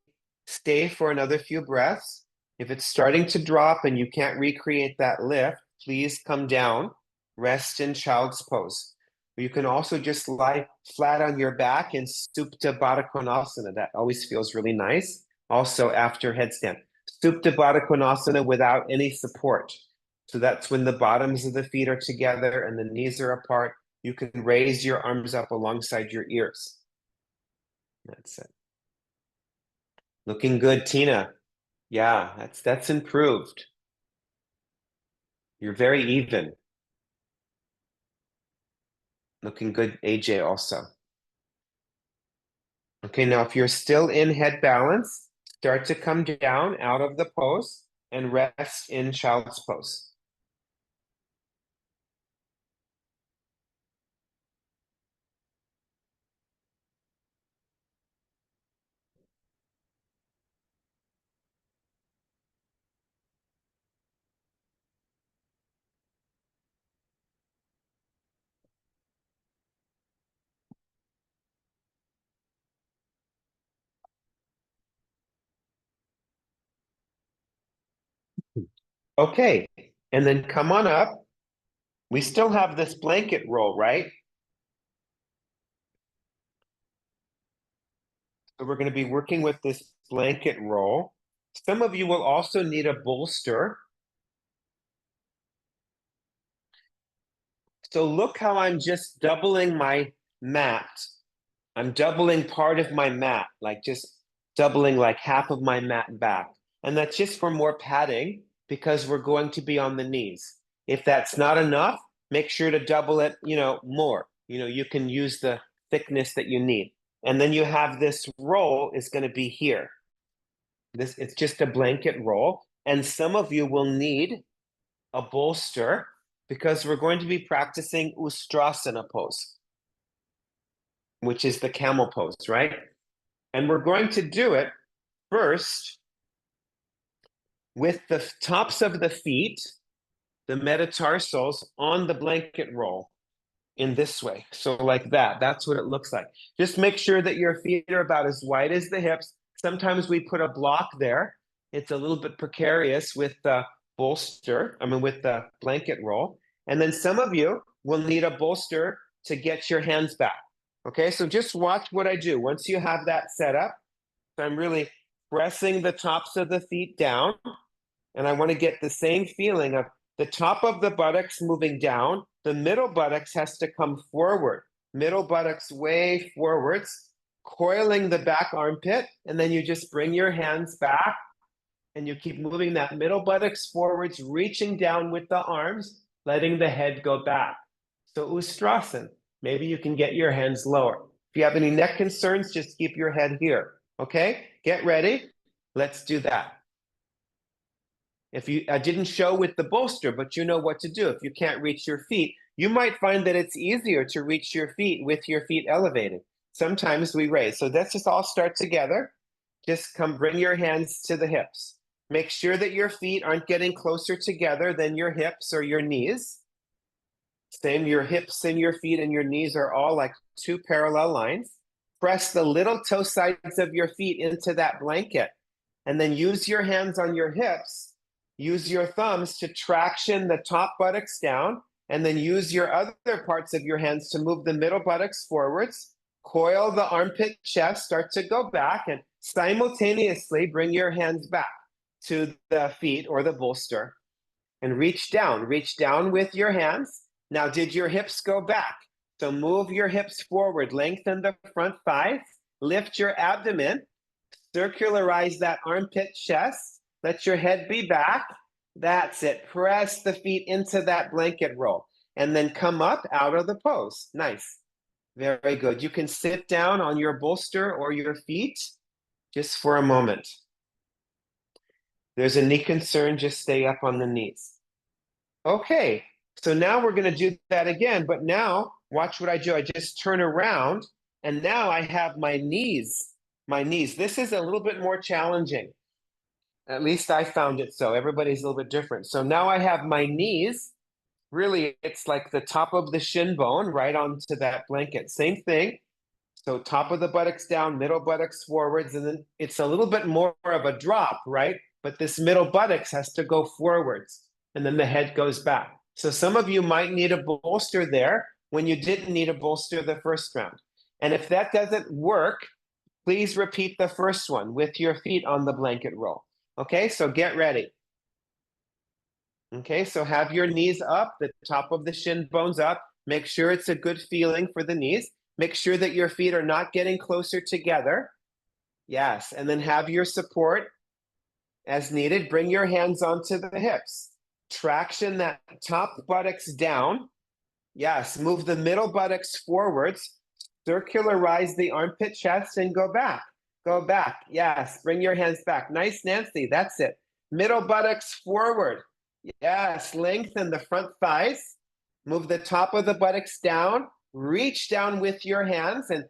stay for another few breaths. If it's starting to drop and you can't recreate that lift, please come down, rest in child's pose. You can also just lie flat on your back in Supta Baddha Konasana. That always feels really nice. Also after headstand. Supta Baddha Konasana without any support. So that's when the bottoms of the feet are together and the knees are apart. You can raise your arms up alongside your ears. That's it. Looking good, Tina. Yeah, that's improved. You're very even. Looking good, AJ also. Okay, now if you're still in head balance, start to come down out of the pose and rest in child's pose. Okay, and then come on up. We still have this blanket roll, right? So we're going to be working with this blanket roll. Some of you will also need a bolster. So look how I'm just doubling my mat. I'm doubling part of my mat, like just doubling like half of my mat back. And that's just for more padding because we're going to be on the knees. If that's not enough, make sure to double it, more. You can use the thickness that you need. And then you have this roll is going to be here. It's just a blanket roll. And some of you will need a bolster because we're going to be practicing Ustrasana pose, which is the camel pose, right? And we're going to do it first with the tops of the feet, the metatarsals, on the blanket roll in this way. So like that. That's what it looks like. Just make sure that your feet are about as wide as the hips. Sometimes we put a block there. It's a little bit precarious with the with the blanket roll. And then some of you will need a bolster to get your hands back. Okay, so just watch what I do. Once you have that set up, so I'm really pressing the tops of the feet down, and I want to get the same feeling of the top of the buttocks moving down. The middle buttocks has to come forward. Middle buttocks way forwards, coiling the back armpit, and then you just bring your hands back and you keep moving that middle buttocks forwards, reaching down with the arms, letting the head go back. So Ustrasana, maybe you can get your hands lower. If you have any neck concerns, just keep your head here. Okay, get ready. Let's do that. If I didn't show with the bolster, but you know what to do. If you can't reach your feet, you might find that it's easier to reach your feet with your feet elevated. Sometimes we raise. So let's just all start together. Just bring your hands to the hips. Make sure that your feet aren't getting closer together than your hips or your knees. Same, your hips and your feet and your knees are all like two parallel lines. Press the little toe sides of your feet into that blanket, and then use your hands on your hips. Use your thumbs to traction the top buttocks down, and then use your other parts of your hands to move the middle buttocks forwards. Coil the armpit chest, start to go back, and simultaneously bring your hands back to the feet or the bolster. And reach down with your hands. Now, did your hips go back? So move your hips forward, lengthen the front thighs, lift your abdomen, circularize that armpit chest, let your head be back. That's it. Press the feet into that blanket roll and then come up out of the pose. Nice. Very good. You can sit down on your bolster or your feet just for a moment. There's a knee concern, just stay up on the knees. Okay, so now we're going to do that again, but now watch what I do. I just turn around and now I have my knees. My knees. This is a little bit more challenging. At least I found it so. Everybody's a little bit different. So now I have my knees. Really, it's like the top of the shin bone right onto that blanket. Same thing. So top of the buttocks down, middle buttocks forwards, and then it's a little bit more of a drop, right? But this middle buttocks has to go forwards, and then the head goes back. So some of you might need a bolster there when you didn't need a bolster the first round. And if that doesn't work, please repeat the first one with your feet on the blanket roll. Okay, so get ready. Okay, so have your knees up, the top of the shin bones up. Make sure it's a good feeling for the knees. Make sure that your feet are not getting closer together. Yes, and then have your support as needed. Bring your hands onto the hips. Traction that top buttocks down. Yes, move the middle buttocks forwards. Circularize the armpit chest and go back. Go back. Yes, bring your hands back. Nice, Nancy. That's it. Middle buttocks forward. Yes, lengthen the front thighs. Move the top of the buttocks down. Reach down with your hands and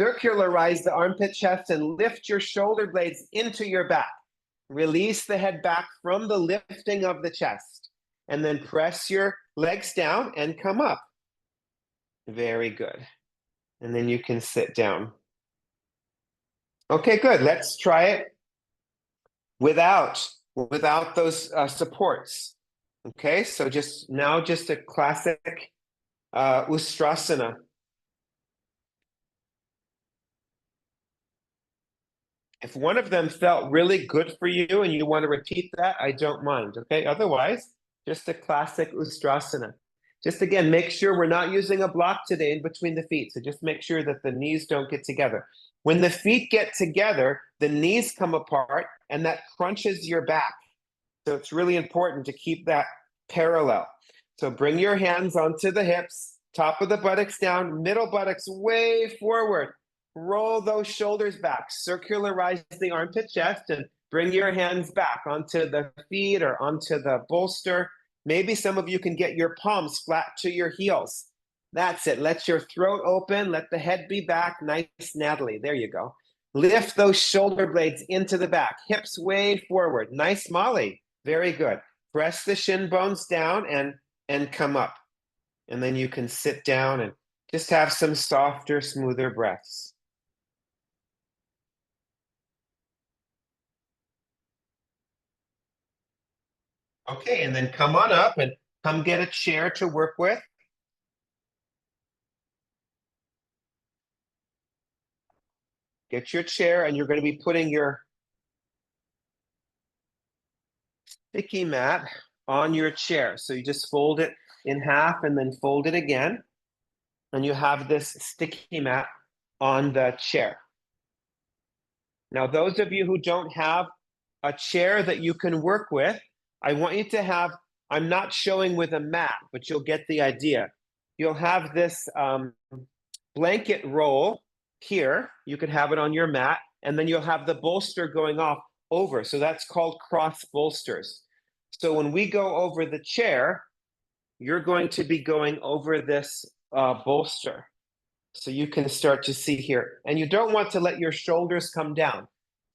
circularize the armpit chest and lift your shoulder blades into your back. Release the head back from the lifting of the chest. And then press your legs down and come up. Very good. And then you can sit down. Okay, good. Let's try it without without those supports. Okay, so just a classic Ustrasana. If one of them felt really good for you and you want to repeat that, I don't mind. Okay, otherwise, just a classic Ustrasana. Just again, make sure we're not using a block today in between the feet. So just make sure that the knees don't get together. When the feet get together, the knees come apart and that crunches your back. So it's really important to keep that parallel. So bring your hands onto the hips, top of the buttocks down, middle buttocks way forward. Roll those shoulders back, circularize the armpit chest, and bring your hands back onto the feet or onto the bolster. Maybe some of you can get your palms flat to your heels. That's it. Let your throat open. Let the head be back. Nice, Natalie. There you go. Lift those shoulder blades into the back. Hips way forward. Nice, Molly. Very good. Press the shin bones down and come up. And then you can sit down and just have some softer, smoother breaths. Okay, and then come on up and come get a chair to work with. Get your chair, and you're going to be putting your sticky mat on your chair. So you just fold it in half and then fold it again. And you have this sticky mat on the chair. Now, those of you who don't have a chair that you can work with, I want you to have, I'm not showing with a mat, but you'll get the idea. You'll have this blanket roll here. You could have it on your mat, and then you'll have the bolster going off over. So that's called cross bolsters. So when we go over the chair, you're going to be going over this bolster. So you can start to see here. And you don't want to let your shoulders come down.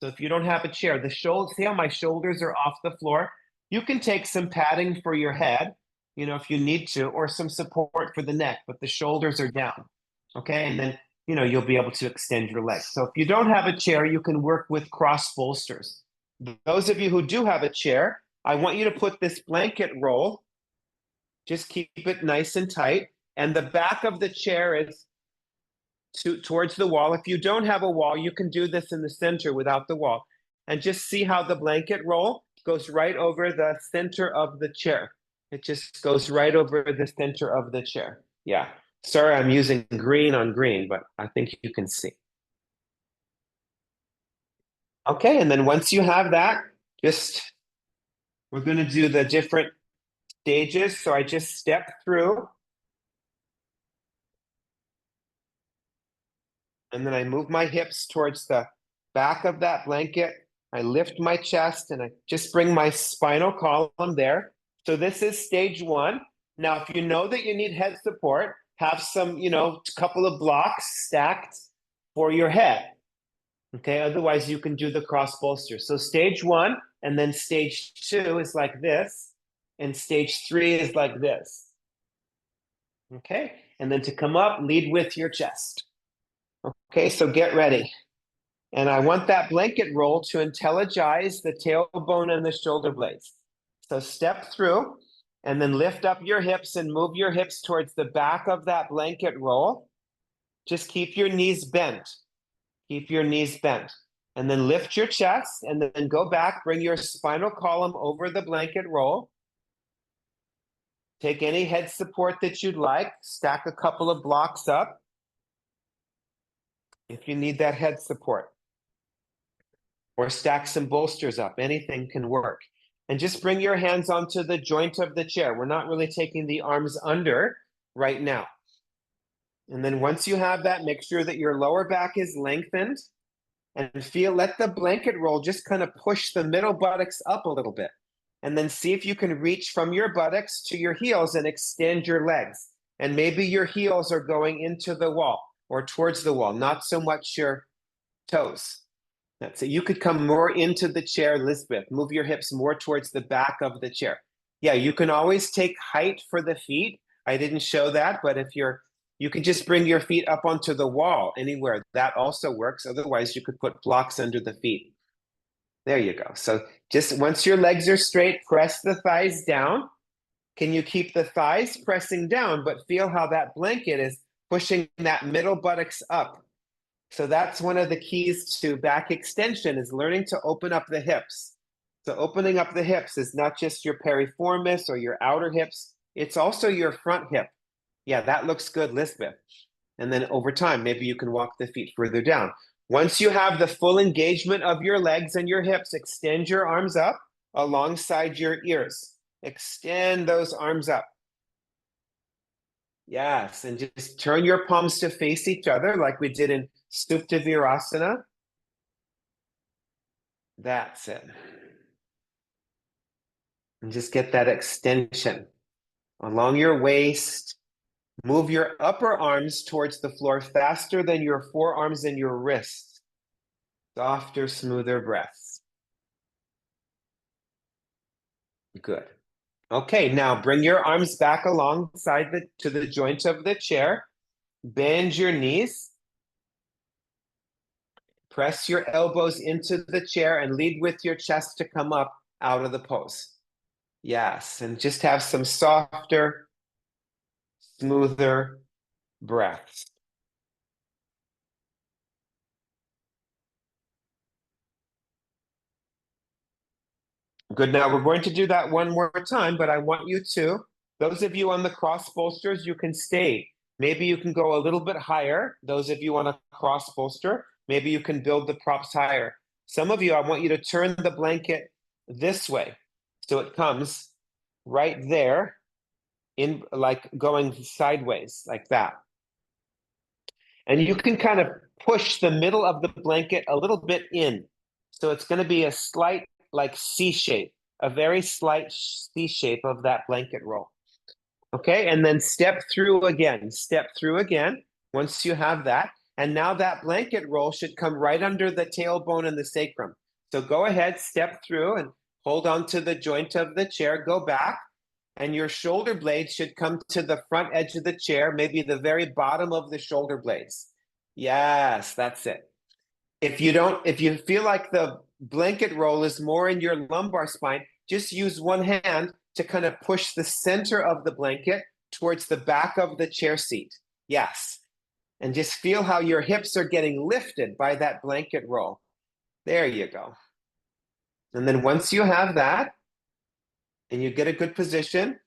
So if you don't have a chair, the shoulders, see how my shoulders are off the floor? You can take some padding for your head, you know, if you need to, or some support for the neck, but the shoulders are down. Okay, and then, you know, you'll be able to extend your legs. So if you don't have a chair, you can work with cross bolsters. Those of you who do have a chair, I want you to put this blanket roll, just keep it nice and tight. And the back of the chair is towards the wall. If you don't have a wall, you can do this in the center without the wall. And just see how the blanket roll goes right over the center of the chair. It just goes right over the center of the chair. Yeah. Sorry, I'm using green on green, but I think you can see. Okay, and then once you have that, we're going to do the different stages. So I just step through, and then I move my hips towards the back of that blanket. I lift my chest and I just bring my spinal column there. So this is stage one. Now, if you know that you need head support, have some, you know, couple of blocks stacked for your head. Okay, otherwise you can do the cross bolster. So stage one, and then stage two is like this, and stage three is like this. Okay, and then to come up, lead with your chest. Okay, so get ready. And I want that blanket roll to intelligize the tailbone and the shoulder blades. So step through and then lift up your hips and move your hips towards the back of that blanket roll. Just keep your knees bent. Keep your knees bent. And then lift your chest and then go back. Bring your spinal column over the blanket roll. Take any head support that you'd like. Stack a couple of blocks up if you need that head support. Or stack some bolsters up. Anything can work. And just bring your hands onto the joint of the chair. We're not really taking the arms under right now. And then once you have that, make sure that your lower back is lengthened and let the blanket roll just kind of push the middle buttocks up a little bit. And then see if you can reach from your buttocks to your heels and extend your legs. And maybe your heels are going into the wall or towards the wall, not so much your toes. That's it. You could come more into the chair, Lisbeth. Move your hips more towards the back of the chair. Yeah, you can always take height for the feet. I didn't show that, but if you can just bring your feet up onto the wall anywhere. That also works. Otherwise, you could put blocks under the feet. There you go. So just once your legs are straight, press the thighs down. Can you keep the thighs pressing down, but feel how that blanket is pushing that middle buttocks up? So that's one of the keys to back extension is learning to open up the hips. So opening up the hips is not just your piriformis or your outer hips, it's also your front hip. Yeah, that looks good, Lisbeth. And then over time, maybe you can walk the feet further down. Once you have the full engagement of your legs and your hips, extend your arms up alongside your ears. Extend those arms up. Yes, and just turn your palms to face each other like we did in Supta Virasana. That's it. And just get that extension along your waist. Move your upper arms towards the floor faster than your forearms and your wrists. Softer, smoother breaths. Good. Okay, now bring your arms back alongside to the joint of the chair. Bend your knees. Press your elbows into the chair and lead with your chest to come up out of the pose. Yes, and just have some softer, smoother breaths. Good. Now we're going to do that one more time, but I want you to, those of you on the cross bolsters, you can stay. Maybe you can go a little bit higher. Those of you on a cross bolster, maybe you can build the props higher. Some of you, I want you to turn the blanket this way. So it comes right there in like going sideways like that. And you can kind of push the middle of the blanket a little bit in. So it's going to be a slight like C shape, a very slight C shape of that blanket roll. Okay, and then step through again, step through again once you have that. And now that blanket roll should come right under the tailbone and the sacrum. So go ahead, step through and hold on to the joint of the chair, go back, and your shoulder blades should come to the front edge of the chair, maybe the very bottom of the shoulder blades. Yes, that's it. If you feel like the blanket roll is more in your lumbar spine, just use one hand to kind of push the center of the blanket towards the back of the chair seat. Yes. And just feel how your hips are getting lifted by that blanket roll. There you go. And then once you have that and you get a good position,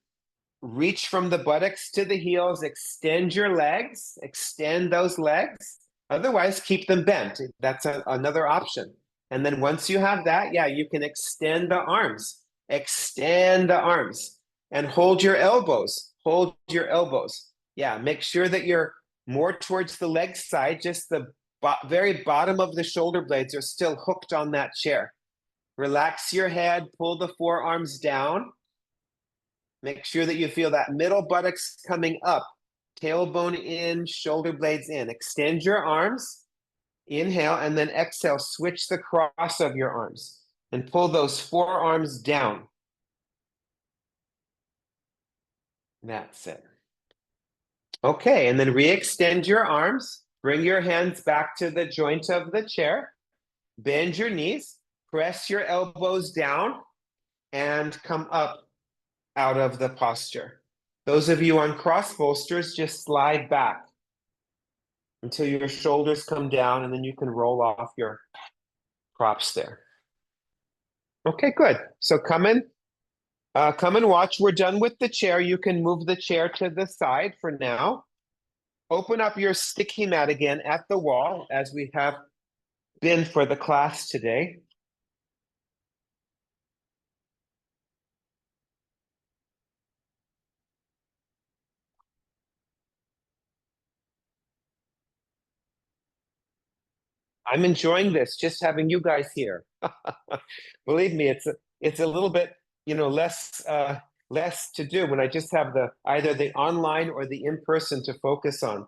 reach from the buttocks to the heels, extend your legs, extend those legs. Otherwise, keep them bent. That's another option. And then once you have that, yeah, you can extend the arms. Extend the arms and hold your elbows. Hold your elbows. Yeah, make sure that you're more towards the leg side. Just the very bottom of the shoulder blades are still hooked on that chair. Relax your head, pull the forearms down. Make sure that you feel that middle buttocks coming up, tailbone in, shoulder blades in. Extend your arms, inhale, and then exhale. Switch the cross of your arms and pull those forearms down. That's it. Okay, and then re-extend your arms. Bring your hands back to the joint of the chair. Bend your knees. Press your elbows down and come up out of the posture. Those of you on cross bolsters, just slide back until your shoulders come down, and then you can roll off your props there. Okay, good. So come and watch. We're done with the chair. You can move the chair to the side for now. Open up your sticky mat again at the wall, as we have been for the class today. I'm enjoying this, just having you guys here. Believe me, it's a little bit, less to do when I just have either the online or the in-person to focus on.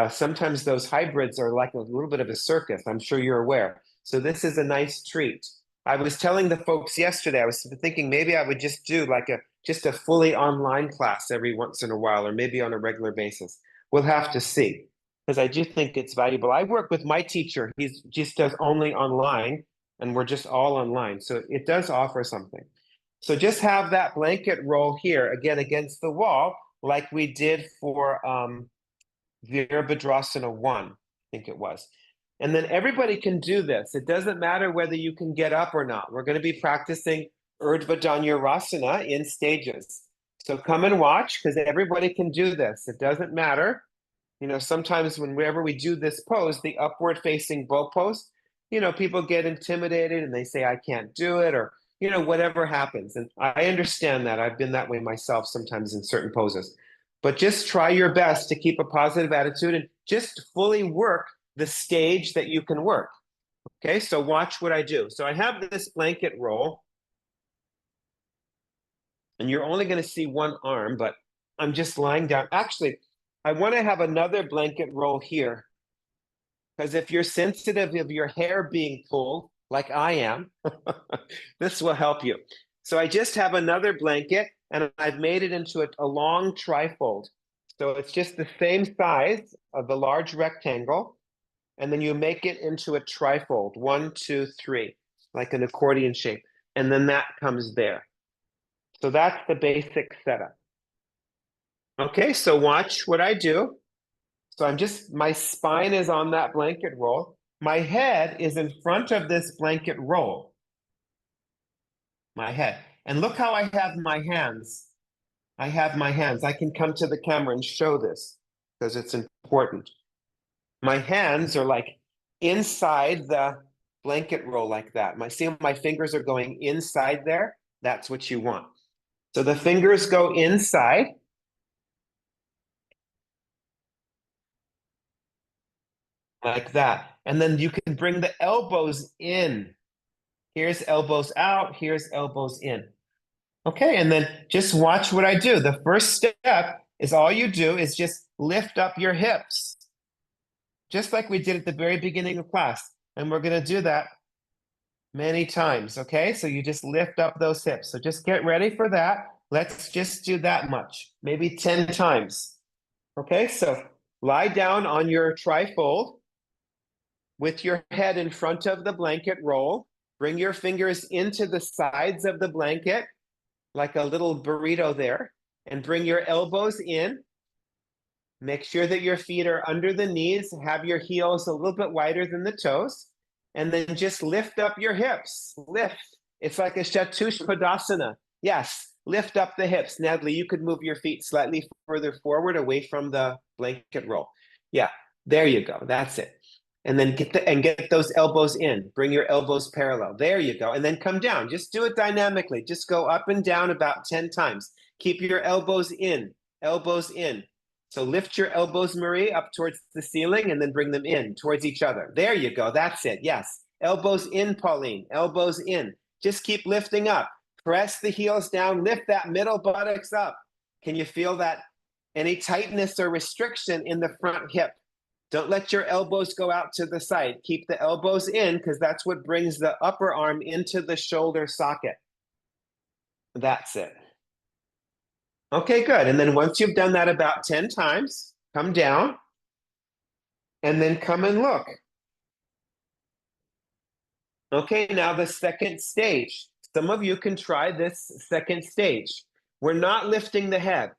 Sometimes those hybrids are like a little bit of a circus. I'm sure you're aware. So this is a nice treat. I was telling the folks yesterday, I was thinking maybe I would just do like just a fully online class every once in a while, or maybe on a regular basis. We'll have to see, because I do think it's valuable. I work with my teacher. He's just does only online, and we're just all online. So it does offer something. So just have that blanket roll here, again, against the wall, like we did for Virabhadrasana 1, I think it was. And then everybody can do this. It doesn't matter whether you can get up or not. We're going to be practicing Urdhva Dhanurasana in stages. So come and watch, because everybody can do this. It doesn't matter. You know, sometimes whenever we do this pose, the upward facing bow pose, you know, people get intimidated and they say, I can't do it, or, you know, whatever happens. And I understand that. I've been that way myself sometimes in certain poses. But just try your best to keep a positive attitude and just fully work the stage that you can work. Okay, so watch what I do. So I have this blanket roll, and you're only going to see one arm, but I'm just lying down. Actually, I want to have another blanket roll here, because if you're sensitive of your hair being pulled, like I am, this will help you. So I just have another blanket, and I've made it into a long trifold. So it's just the same size of the large rectangle, and then you make it into a trifold, 1, 2, 3, like an accordion shape, and then that comes there. So that's the basic setup. Okay, so watch what I do. So my spine is on that blanket roll. My head is in front of this blanket roll. My head. And look how I have my hands. I have my hands. I can come to the camera and show this because it's important. My hands are like inside the blanket roll like that. See how my fingers are going inside there? That's what you want. So the fingers go inside. Like that. And then you can bring the elbows in. Here's elbows out, here's elbows in. Okay, and then just watch what I do. The first step is all you do is just lift up your hips, just like we did at the very beginning of class. And we're going to do that many times, okay? So you just lift up those hips. So just get ready for that. Let's just do that much, maybe 10 times. Okay, so lie down on your trifold with your head in front of the blanket roll. Bring your fingers into the sides of the blanket, like a little burrito there, and bring your elbows in. Make sure that your feet are under the knees. Have your heels a little bit wider than the toes. And then just lift up your hips. Lift. It's like a Chatushpadasana. Yes, lift up the hips. Natalie, you could move your feet slightly further forward away from the blanket roll. Yeah, there you go. That's it. And then get those elbows in. Bring your elbows parallel. There you go. And then come down. Just do it dynamically. Just go up and down about 10 times. Keep your elbows in. Elbows in. So lift your elbows, Marie, up towards the ceiling and then bring them in towards each other. There you go. That's it. Yes. Elbows in, Pauline. Elbows in. Just keep lifting up. Press the heels down. Lift that middle buttocks up. Can you feel that? Any tightness or restriction in the front hip? Don't let your elbows go out to the side. Keep the elbows in, because that's what brings the upper arm into the shoulder socket. That's it. Okay, good. And then once you've done that about 10 times, come down and then come and look. Okay, now the second stage. Some of you can try this second stage. We're not lifting the head.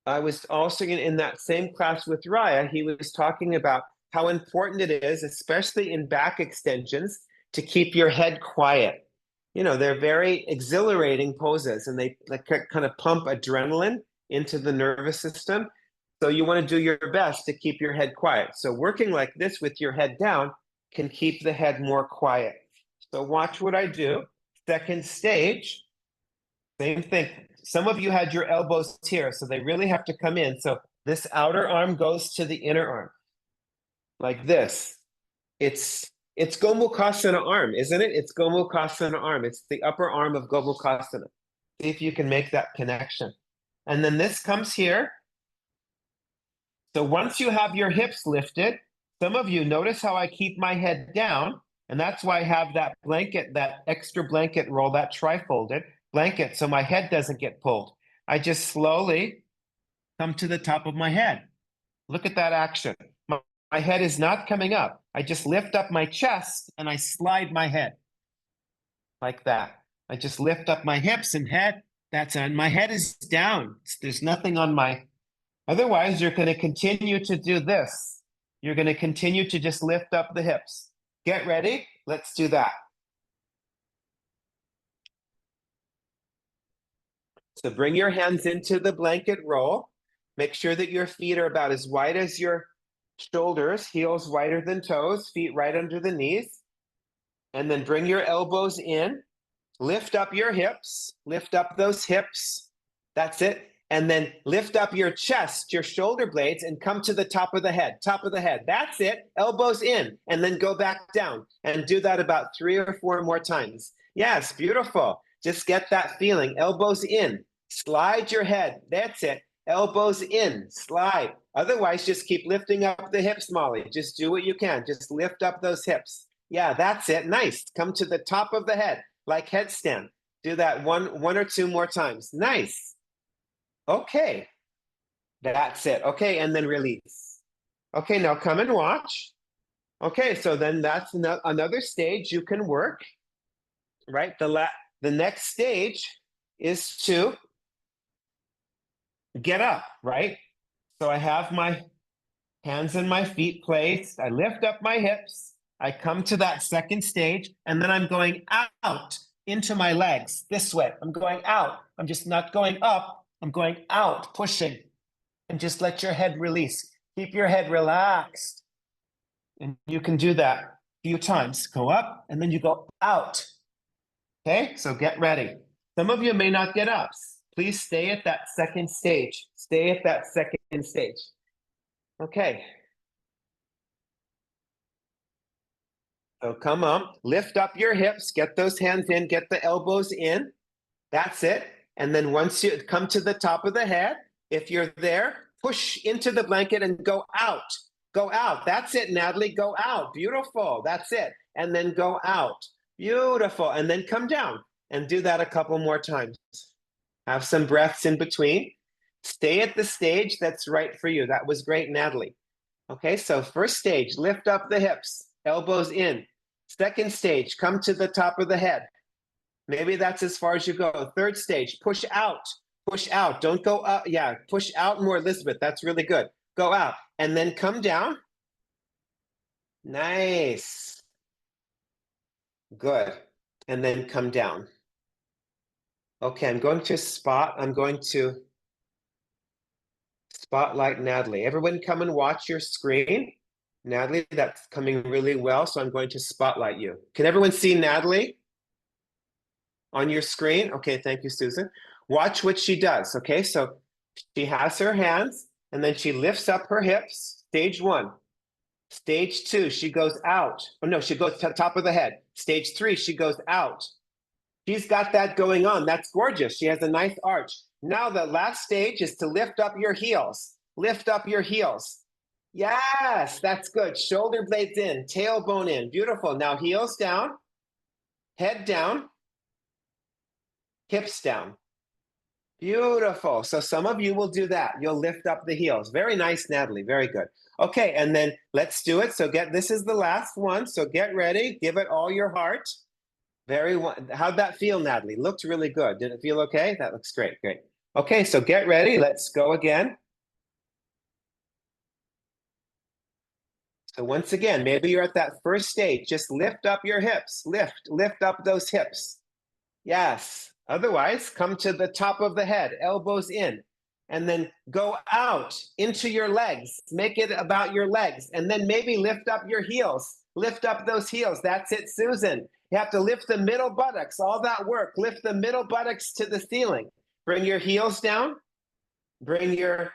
I was also in that same class with Raya. He was talking about how important it is, especially in back extensions, to keep your head quiet. You know, they're very exhilarating poses, and they kind of pump adrenaline into the nervous system. So you want to do your best to keep your head quiet. So working like this with your head down can keep the head more quiet. So watch what I do. Second stage, same thing. Some of you had your elbows here, so they really have to come in. So this outer arm goes to the inner arm, like this. It's Gomukhasana arm, isn't it? It's Gomukhasana arm. It's the upper arm of Gomukhasana. See if you can make that connection. And then this comes here. So once you have your hips lifted, some of you notice how I keep my head down, and that's why I have that blanket, that extra blanket roll, that trifolded blanket, so my head doesn't get pulled. I just slowly come to the top of my head. Look at that action. My head is not coming up. I just lift up my chest and I slide my head. like that. I just lift up my hips and head. That's on. My head is down. There's nothing on my. Otherwise, you're going to continue to do this. You're going to continue to just lift up the hips. Get ready. Let's do that. So bring your hands into the blanket roll. Make sure that your feet are about as wide as your shoulders, heels wider than toes, feet right under the knees. And then bring your elbows in. Lift up your hips. Lift up those hips. That's it. And then lift up your chest, your shoulder blades, and come to the top of the head. Top of the head. That's it. Elbows in. And then go back down. And do that about 3 or 4 more times. Yes, beautiful. Just get that feeling. Elbows in. Slide your head. That's it. Elbows in. Slide. Otherwise, just keep lifting up the hips, Molly. Just do what you can. Just lift up those hips. Yeah, that's it. Nice. Come to the top of the head, like headstand. Do that one or two more times. Nice. Okay. That's it. Okay, and then release. Okay, now come and watch. Okay, so then that's another stage you can work, right? The next stage is to get up, right? So I have my hands and my feet placed. I lift up my hips. I come to that second stage, and then I'm going out into my legs this way. I'm going out. I'm just not going up. I'm going out, pushing. And just let your head release. Keep your head relaxed. And you can do that a few times. Go up, and then you go out. Okay, so get ready. Some of you may not get up. Please stay at that second stage. Stay at that second stage. Okay. So come up, lift up your hips, get those hands in, get the elbows in. That's it. And then once you come to the top of the head, if you're there, push into the blanket and go out. Go out. That's it, Natalie. Go out. Beautiful. That's it. And then go out. Beautiful. And then come down and do that a couple more times. Have some breaths in between. Stay at the stage that's right for you. That was great, Natalie. Okay, so first stage, lift up the hips, elbows in. Second stage, come to the top of the head. Maybe that's as far as you go. Third stage, push out. Push out. Don't go up. Yeah, push out more, Elizabeth. That's really good. Go out. And then come down. Nice. Good. And then come down. Okay, I'm going to spotlight Natalie. Everyone come and watch your screen. Natalie, that's coming really well, so I'm going to spotlight you. Can everyone see Natalie on your screen? Okay, thank you, Susan. Watch what she does, okay? So she has her hands, and then she lifts up her hips, stage 1. Stage 2, she goes out. Oh, no, she goes to the top of the head. Stage 3, she goes out. She's got that going on. That's gorgeous. She has a nice arch. Now the last stage is to lift up your heels. Lift up your heels. Yes, that's good. Shoulder blades in, tailbone in. Beautiful. Now heels down, head down, hips down. Beautiful. So some of you will do that. You'll lift up the heels. Very nice, Natalie. Very good. Okay, and then let's do it. So this is the last one. So get ready. Give it all your heart. How'd that feel, Natalie? Looked really good. Did it feel okay? That looks great. Great. Okay, so get ready. Let's go again. So once again, maybe you're at that first stage. Just lift up your hips. Lift up those hips. Yes. Otherwise, come to the top of the head, elbows in, and then go out into your legs. Make it about your legs, and then maybe lift up your heels. Lift up those heels. That's it, Susan. You have to lift the middle buttocks, all that work. Lift the middle buttocks to the ceiling. Bring your heels down. Bring your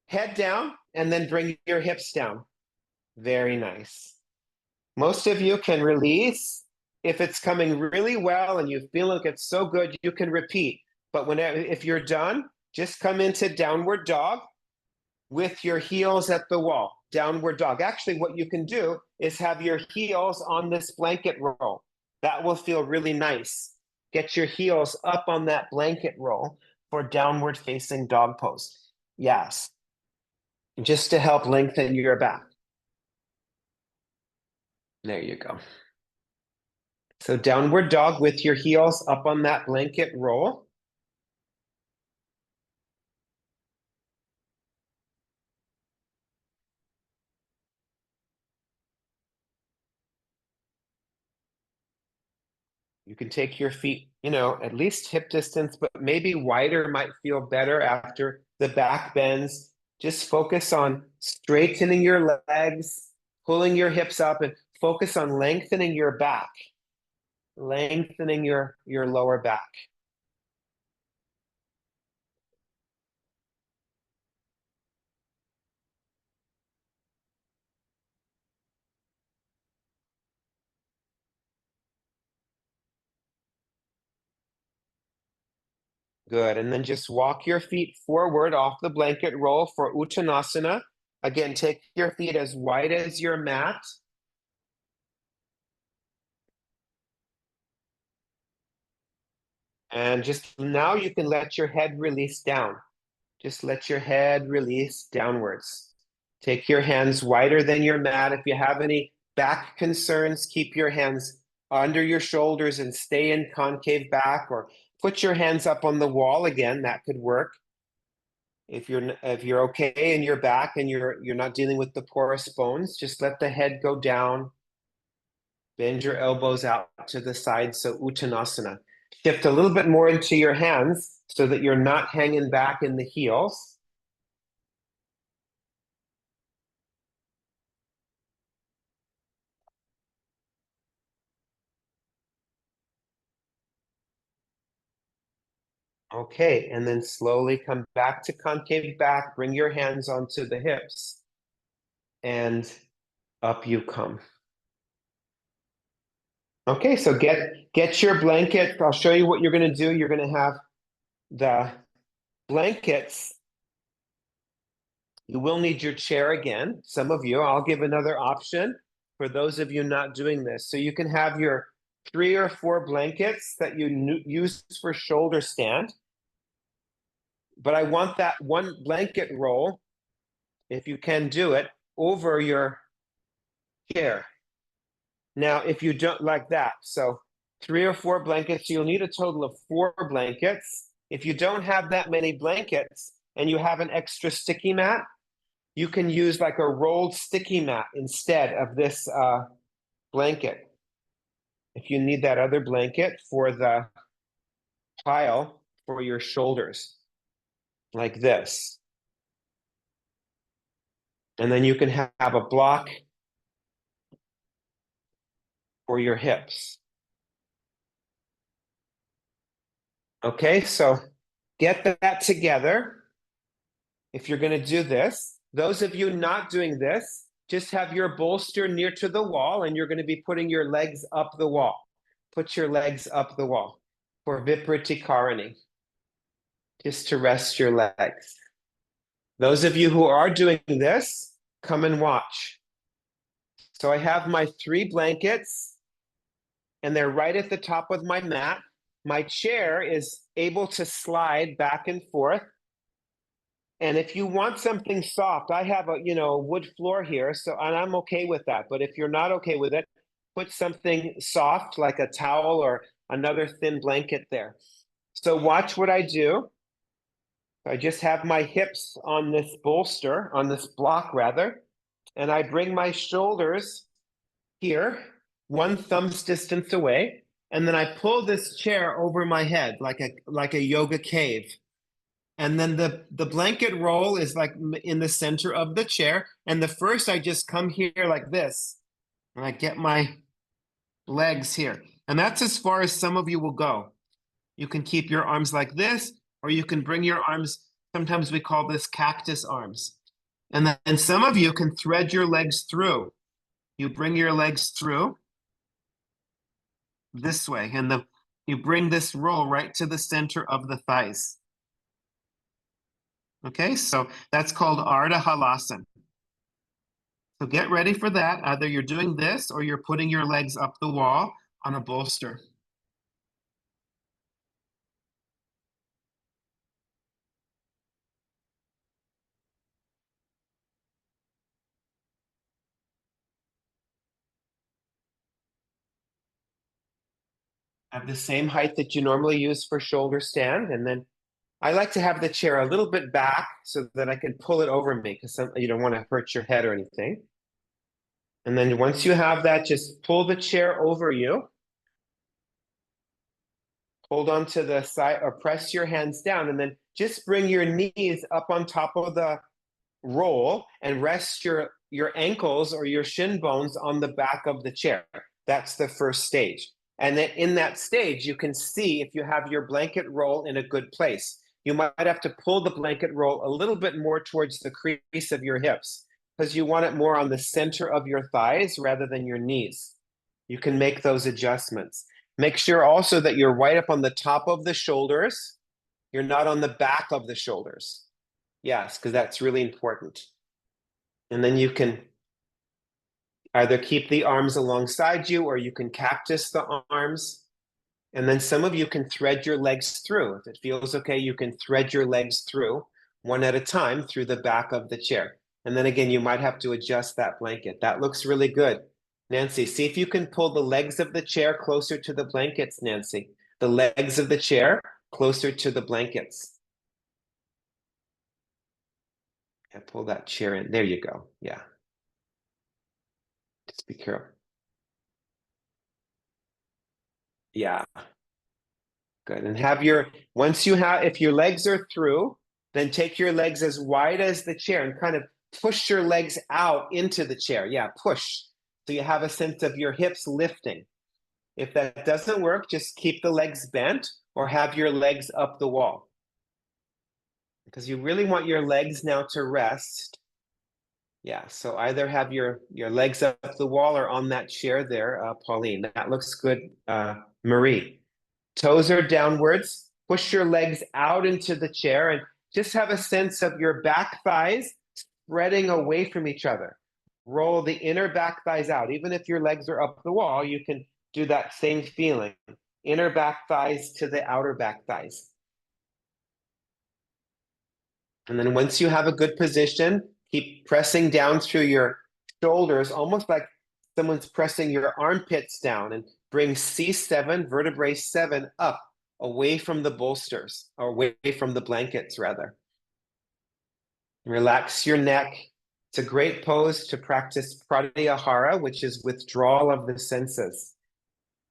head down, and then bring your hips down. Very nice. Most of you can release. If it's coming really well and you feel like it's so good, you can repeat. But if you're done, just come into downward dog with your heels at the wall. Downward dog. Actually, what you can do is have your heels on this blanket roll. That will feel really nice. Get your heels up on that blanket roll for downward facing dog pose. Yes. Just to help lengthen your back. There you go. So downward dog with your heels up on that blanket roll. You can take your feet, at least hip distance, but maybe wider might feel better after the back bends. Just focus on straightening your legs, pulling your hips up, and focus on lengthening your back, lengthening your lower back. Good. And then just walk your feet forward off the blanket roll for Uttanasana. Again, take your feet as wide as your mat. And just now you can let your head release down. Just let your head release downwards. Take your hands wider than your mat. If you have any back concerns, keep your hands under your shoulders and stay in concave back, or put your hands up on the wall again. That could work. If you're okay in your back and you're not dealing with the porous bones, just let the head go down. Bend your elbows out to the side. So Uttanasana. Shift a little bit more into your hands so that you're not hanging back in the heels. Okay, and then slowly come back to concave back. Bring your hands onto the hips, and up you come. Okay, so get your blanket. I'll show you what you're going to do. You're going to have the blankets. You will need your chair again. Some of you, I'll give another option for those of you not doing this. So you can have your 3 or 4 blankets that you use for shoulder stand. But I want that one blanket roll, if you can do it, over your chair. Now, if you don't like that, so 3 or 4 blankets, you'll need a total of 4 blankets. If you don't have that many blankets and you have an extra sticky mat, you can use like a rolled sticky mat instead of this blanket. If you need that other blanket for the pile for your shoulders, like this. And then you can have a block for your hips. Okay, so get that together. If you're going to do this, those of you not doing this, just have your bolster near to the wall and you're going to be putting your legs up the wall. Put your legs up the wall for Vipratikarani, just to rest your legs. Those of you who are doing this, come and watch. So I have my 3 blankets and they're right at the top of my mat. My chair is able to slide back and forth. And if you want something soft, I have a wood floor here, and I'm okay with that. But if you're not okay with it, put something soft like a towel or another thin blanket there. So watch what I do. I just have my hips on this bolster, on this block rather, and I bring my shoulders here, 1 thumb's distance away, and then I pull this chair over my head like a yoga cave. And then the blanket roll is like in the center of the chair. And the first I just come here like this, and I get my legs here. And that's as far as some of you will go. You can keep your arms like this, or you can bring your arms. Sometimes we call this cactus arms. And then some of you can thread your legs through. You bring your legs through this way, and you bring this roll right to the center of the thighs. Okay, so that's called Ardha Halasana. So get ready for that. Either you're doing this or you're putting your legs up the wall on a bolster. Have the same height that you normally use for shoulder stand. And then I like to have the chair a little bit back so that I can pull it over me because you don't want to hurt your head or anything. And then once you have that, just pull the chair over you. Hold on to the side or press your hands down and then just bring your knees up on top of the roll and rest your ankles or your shin bones on the back of the chair. That's the first stage. And then in that stage, you can see if you have your blanket roll in a good place. You might have to pull the blanket roll a little bit more towards the crease of your hips because you want it more on the center of your thighs rather than your knees. You can make those adjustments. Make sure also that you're right up on the top of the shoulders. You're not on the back of the shoulders. Yes, because that's really important. And then you can either keep the arms alongside you or you can cactus the arms. And then some of you can thread your legs through. If it feels okay, you can thread your legs through one at a time through the back of the chair. And then again, you might have to adjust that blanket. That looks really good. Nancy, see if you can pull the legs of the chair closer to the blankets, Nancy. The legs of the chair closer to the blankets. And pull that chair in. There you go. Yeah. Just be careful. Yeah. Good. And once you have, if your legs are through, then take your legs as wide as the chair and kind of push your legs out into the chair. Yeah, push. So you have a sense of your hips lifting. If that doesn't work, just keep the legs bent or have your legs up the wall. Because you really want your legs now to rest. Yeah, so either have your legs up the wall or on that chair there, Pauline. That looks good, Marie. Toes are downwards. Push your legs out into the chair and just have a sense of your back thighs spreading away from each other. Roll the inner back thighs out. Even if your legs are up the wall, you can do that same feeling. Inner back thighs to the outer back thighs. And then once you have a good position, keep pressing down through your shoulders, almost like someone's pressing your armpits down, and bring C7, vertebrae 7 up away from the bolsters, or away from the blankets rather. Relax your neck. It's a great pose to practice pratyahara, which is withdrawal of the senses.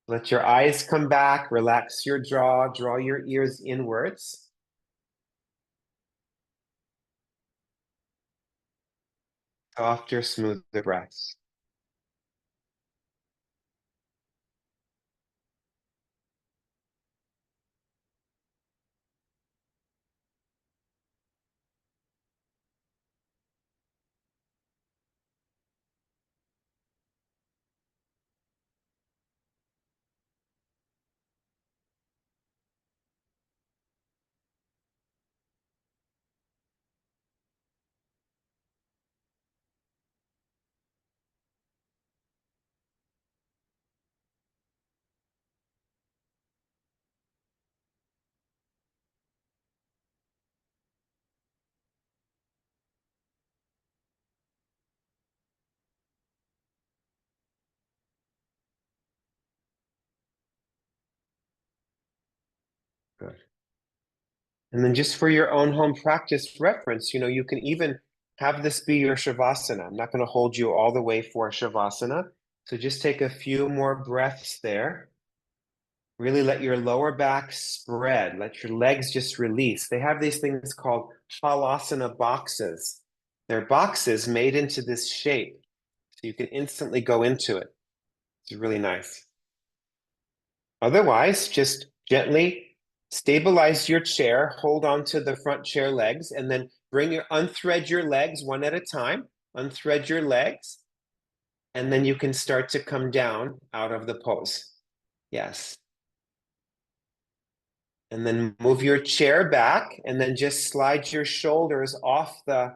Let your eyes come back, relax your jaw, draw your ears inwards. Softer, smoother breaths. Good. And then just for your own home practice reference, you can even have this be your Shavasana. I'm not going to hold you all the way for Shavasana. So just take a few more breaths there. Really let your lower back spread. Let your legs just release. They have these things called halasana boxes. They're boxes made into this shape. So you can instantly go into it. It's really nice. Otherwise, just gently stabilize your chair, hold on to the front chair legs, and then unthread your legs one at a time. Unthread your legs, and then you can start to come down out of the pose. Yes. And then move your chair back, and then just slide your shoulders off the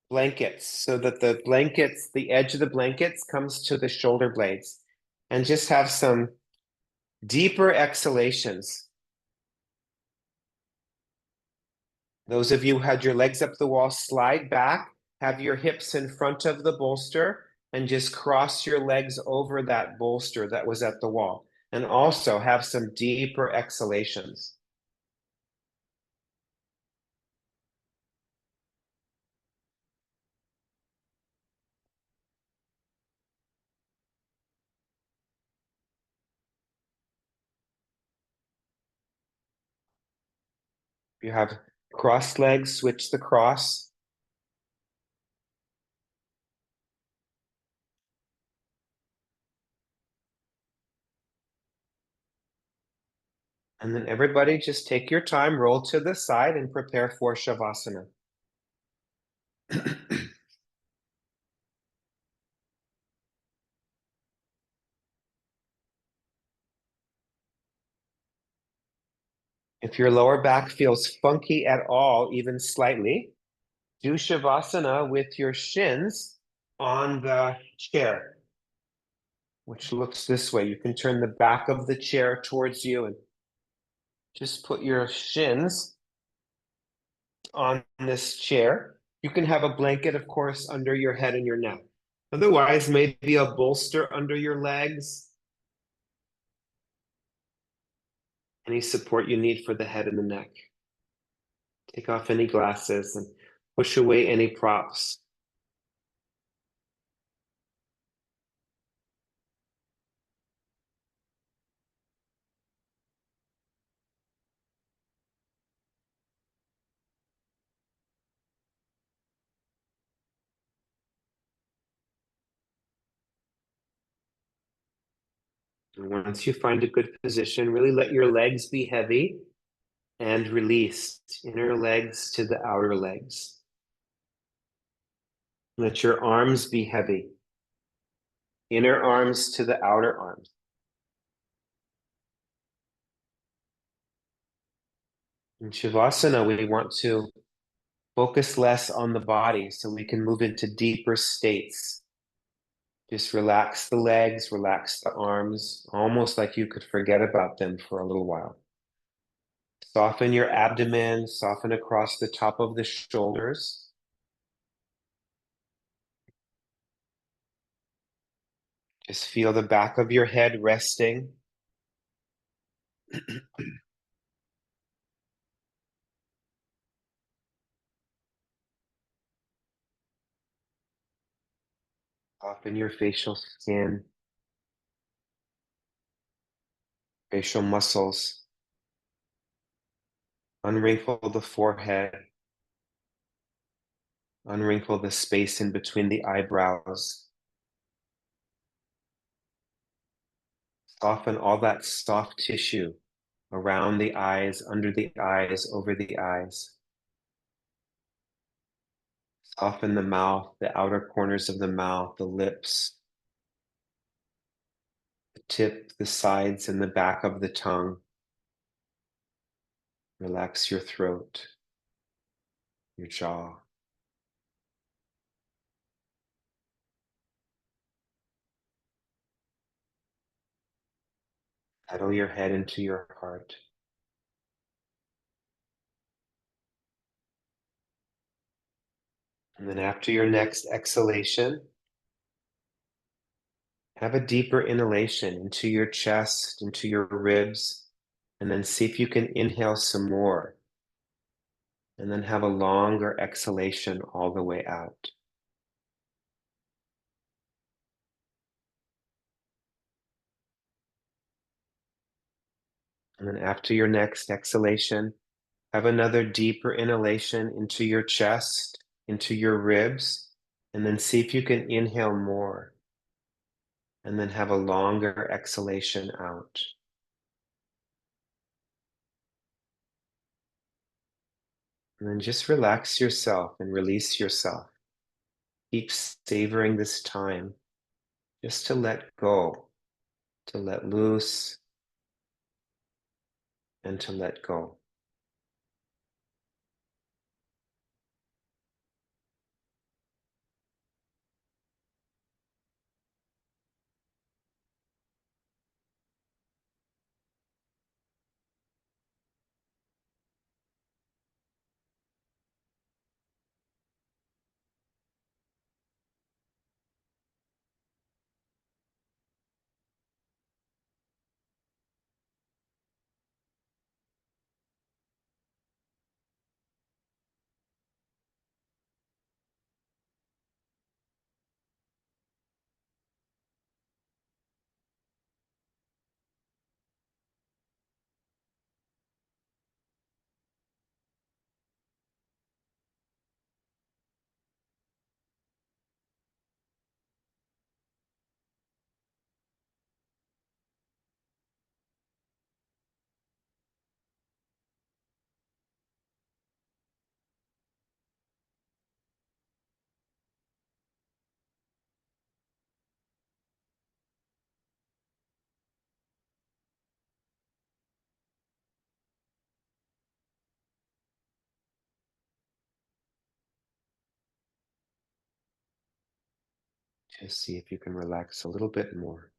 blankets so that the edge of the blankets comes to the shoulder blades. And just have some deeper exhalations. Those of you who had your legs up the wall, slide back, have your hips in front of the bolster, and just cross your legs over that bolster that was at the wall. And also have some deeper exhalations. If you have crossed legs, switch the cross. And then everybody just take your time, roll to the side and prepare for Shavasana. If your lower back feels funky at all, even slightly, do Shavasana with your shins on the chair, which looks this way. You can turn the back of the chair towards you and just put your shins on this chair. You can have a blanket, of course, under your head and your neck. Otherwise, maybe a bolster under your legs. Any support you need for the head and the neck. Take off any glasses and push away any props. And once you find a good position, really let your legs be heavy and release inner legs to the outer legs. Let your arms be heavy, inner arms to the outer arms. In Shavasana, we want to focus less on the body so we can move into deeper states. Just relax the legs, relax the arms, almost like you could forget about them for a little while. Soften your abdomen, soften across the top of the shoulders. Just feel the back of your head resting. Soften your facial skin, facial muscles. Unwrinkle the forehead. Unwrinkle the space in between the eyebrows. Soften all that soft tissue around the eyes, under the eyes, over the eyes. Soften the mouth, the outer corners of the mouth, the lips, the tip, the sides, and the back of the tongue. Relax your throat, your jaw. Settle your head into your heart. And then after your next exhalation, have a deeper inhalation into your chest, into your ribs, and then see if you can inhale some more. And then have a longer exhalation all the way out. And then after your next exhalation, have another deeper inhalation into your chest, into your ribs, and then see if you can inhale more. And then have a longer exhalation out. And then just relax yourself and release yourself. Keep savoring this time just to let go, to let loose, and to let go. Just see if you can relax a little bit more.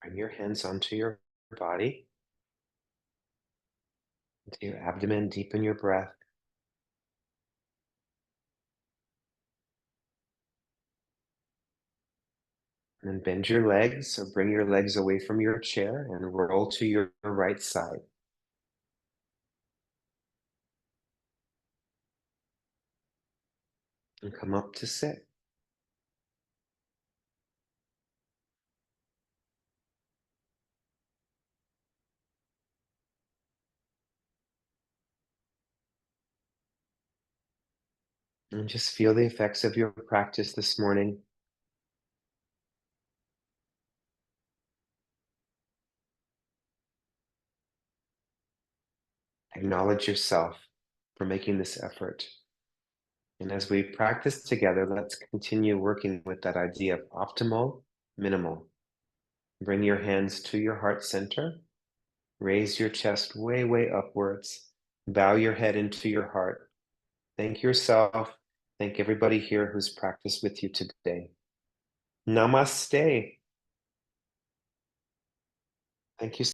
Bring your hands onto your body, into your abdomen, deepen your breath, and then bend your legs or bring your legs away from your chair and roll to your right side. And come up to sit. And just feel the effects of your practice this morning. Acknowledge yourself for making this effort. And as we practice together, let's continue working with that idea of optimal, minimal. Bring your hands to your heart center. Raise your chest way, way upwards. Bow your head into your heart. Thank yourself. Thank everybody here who's practiced with you today. Namaste. Thank you.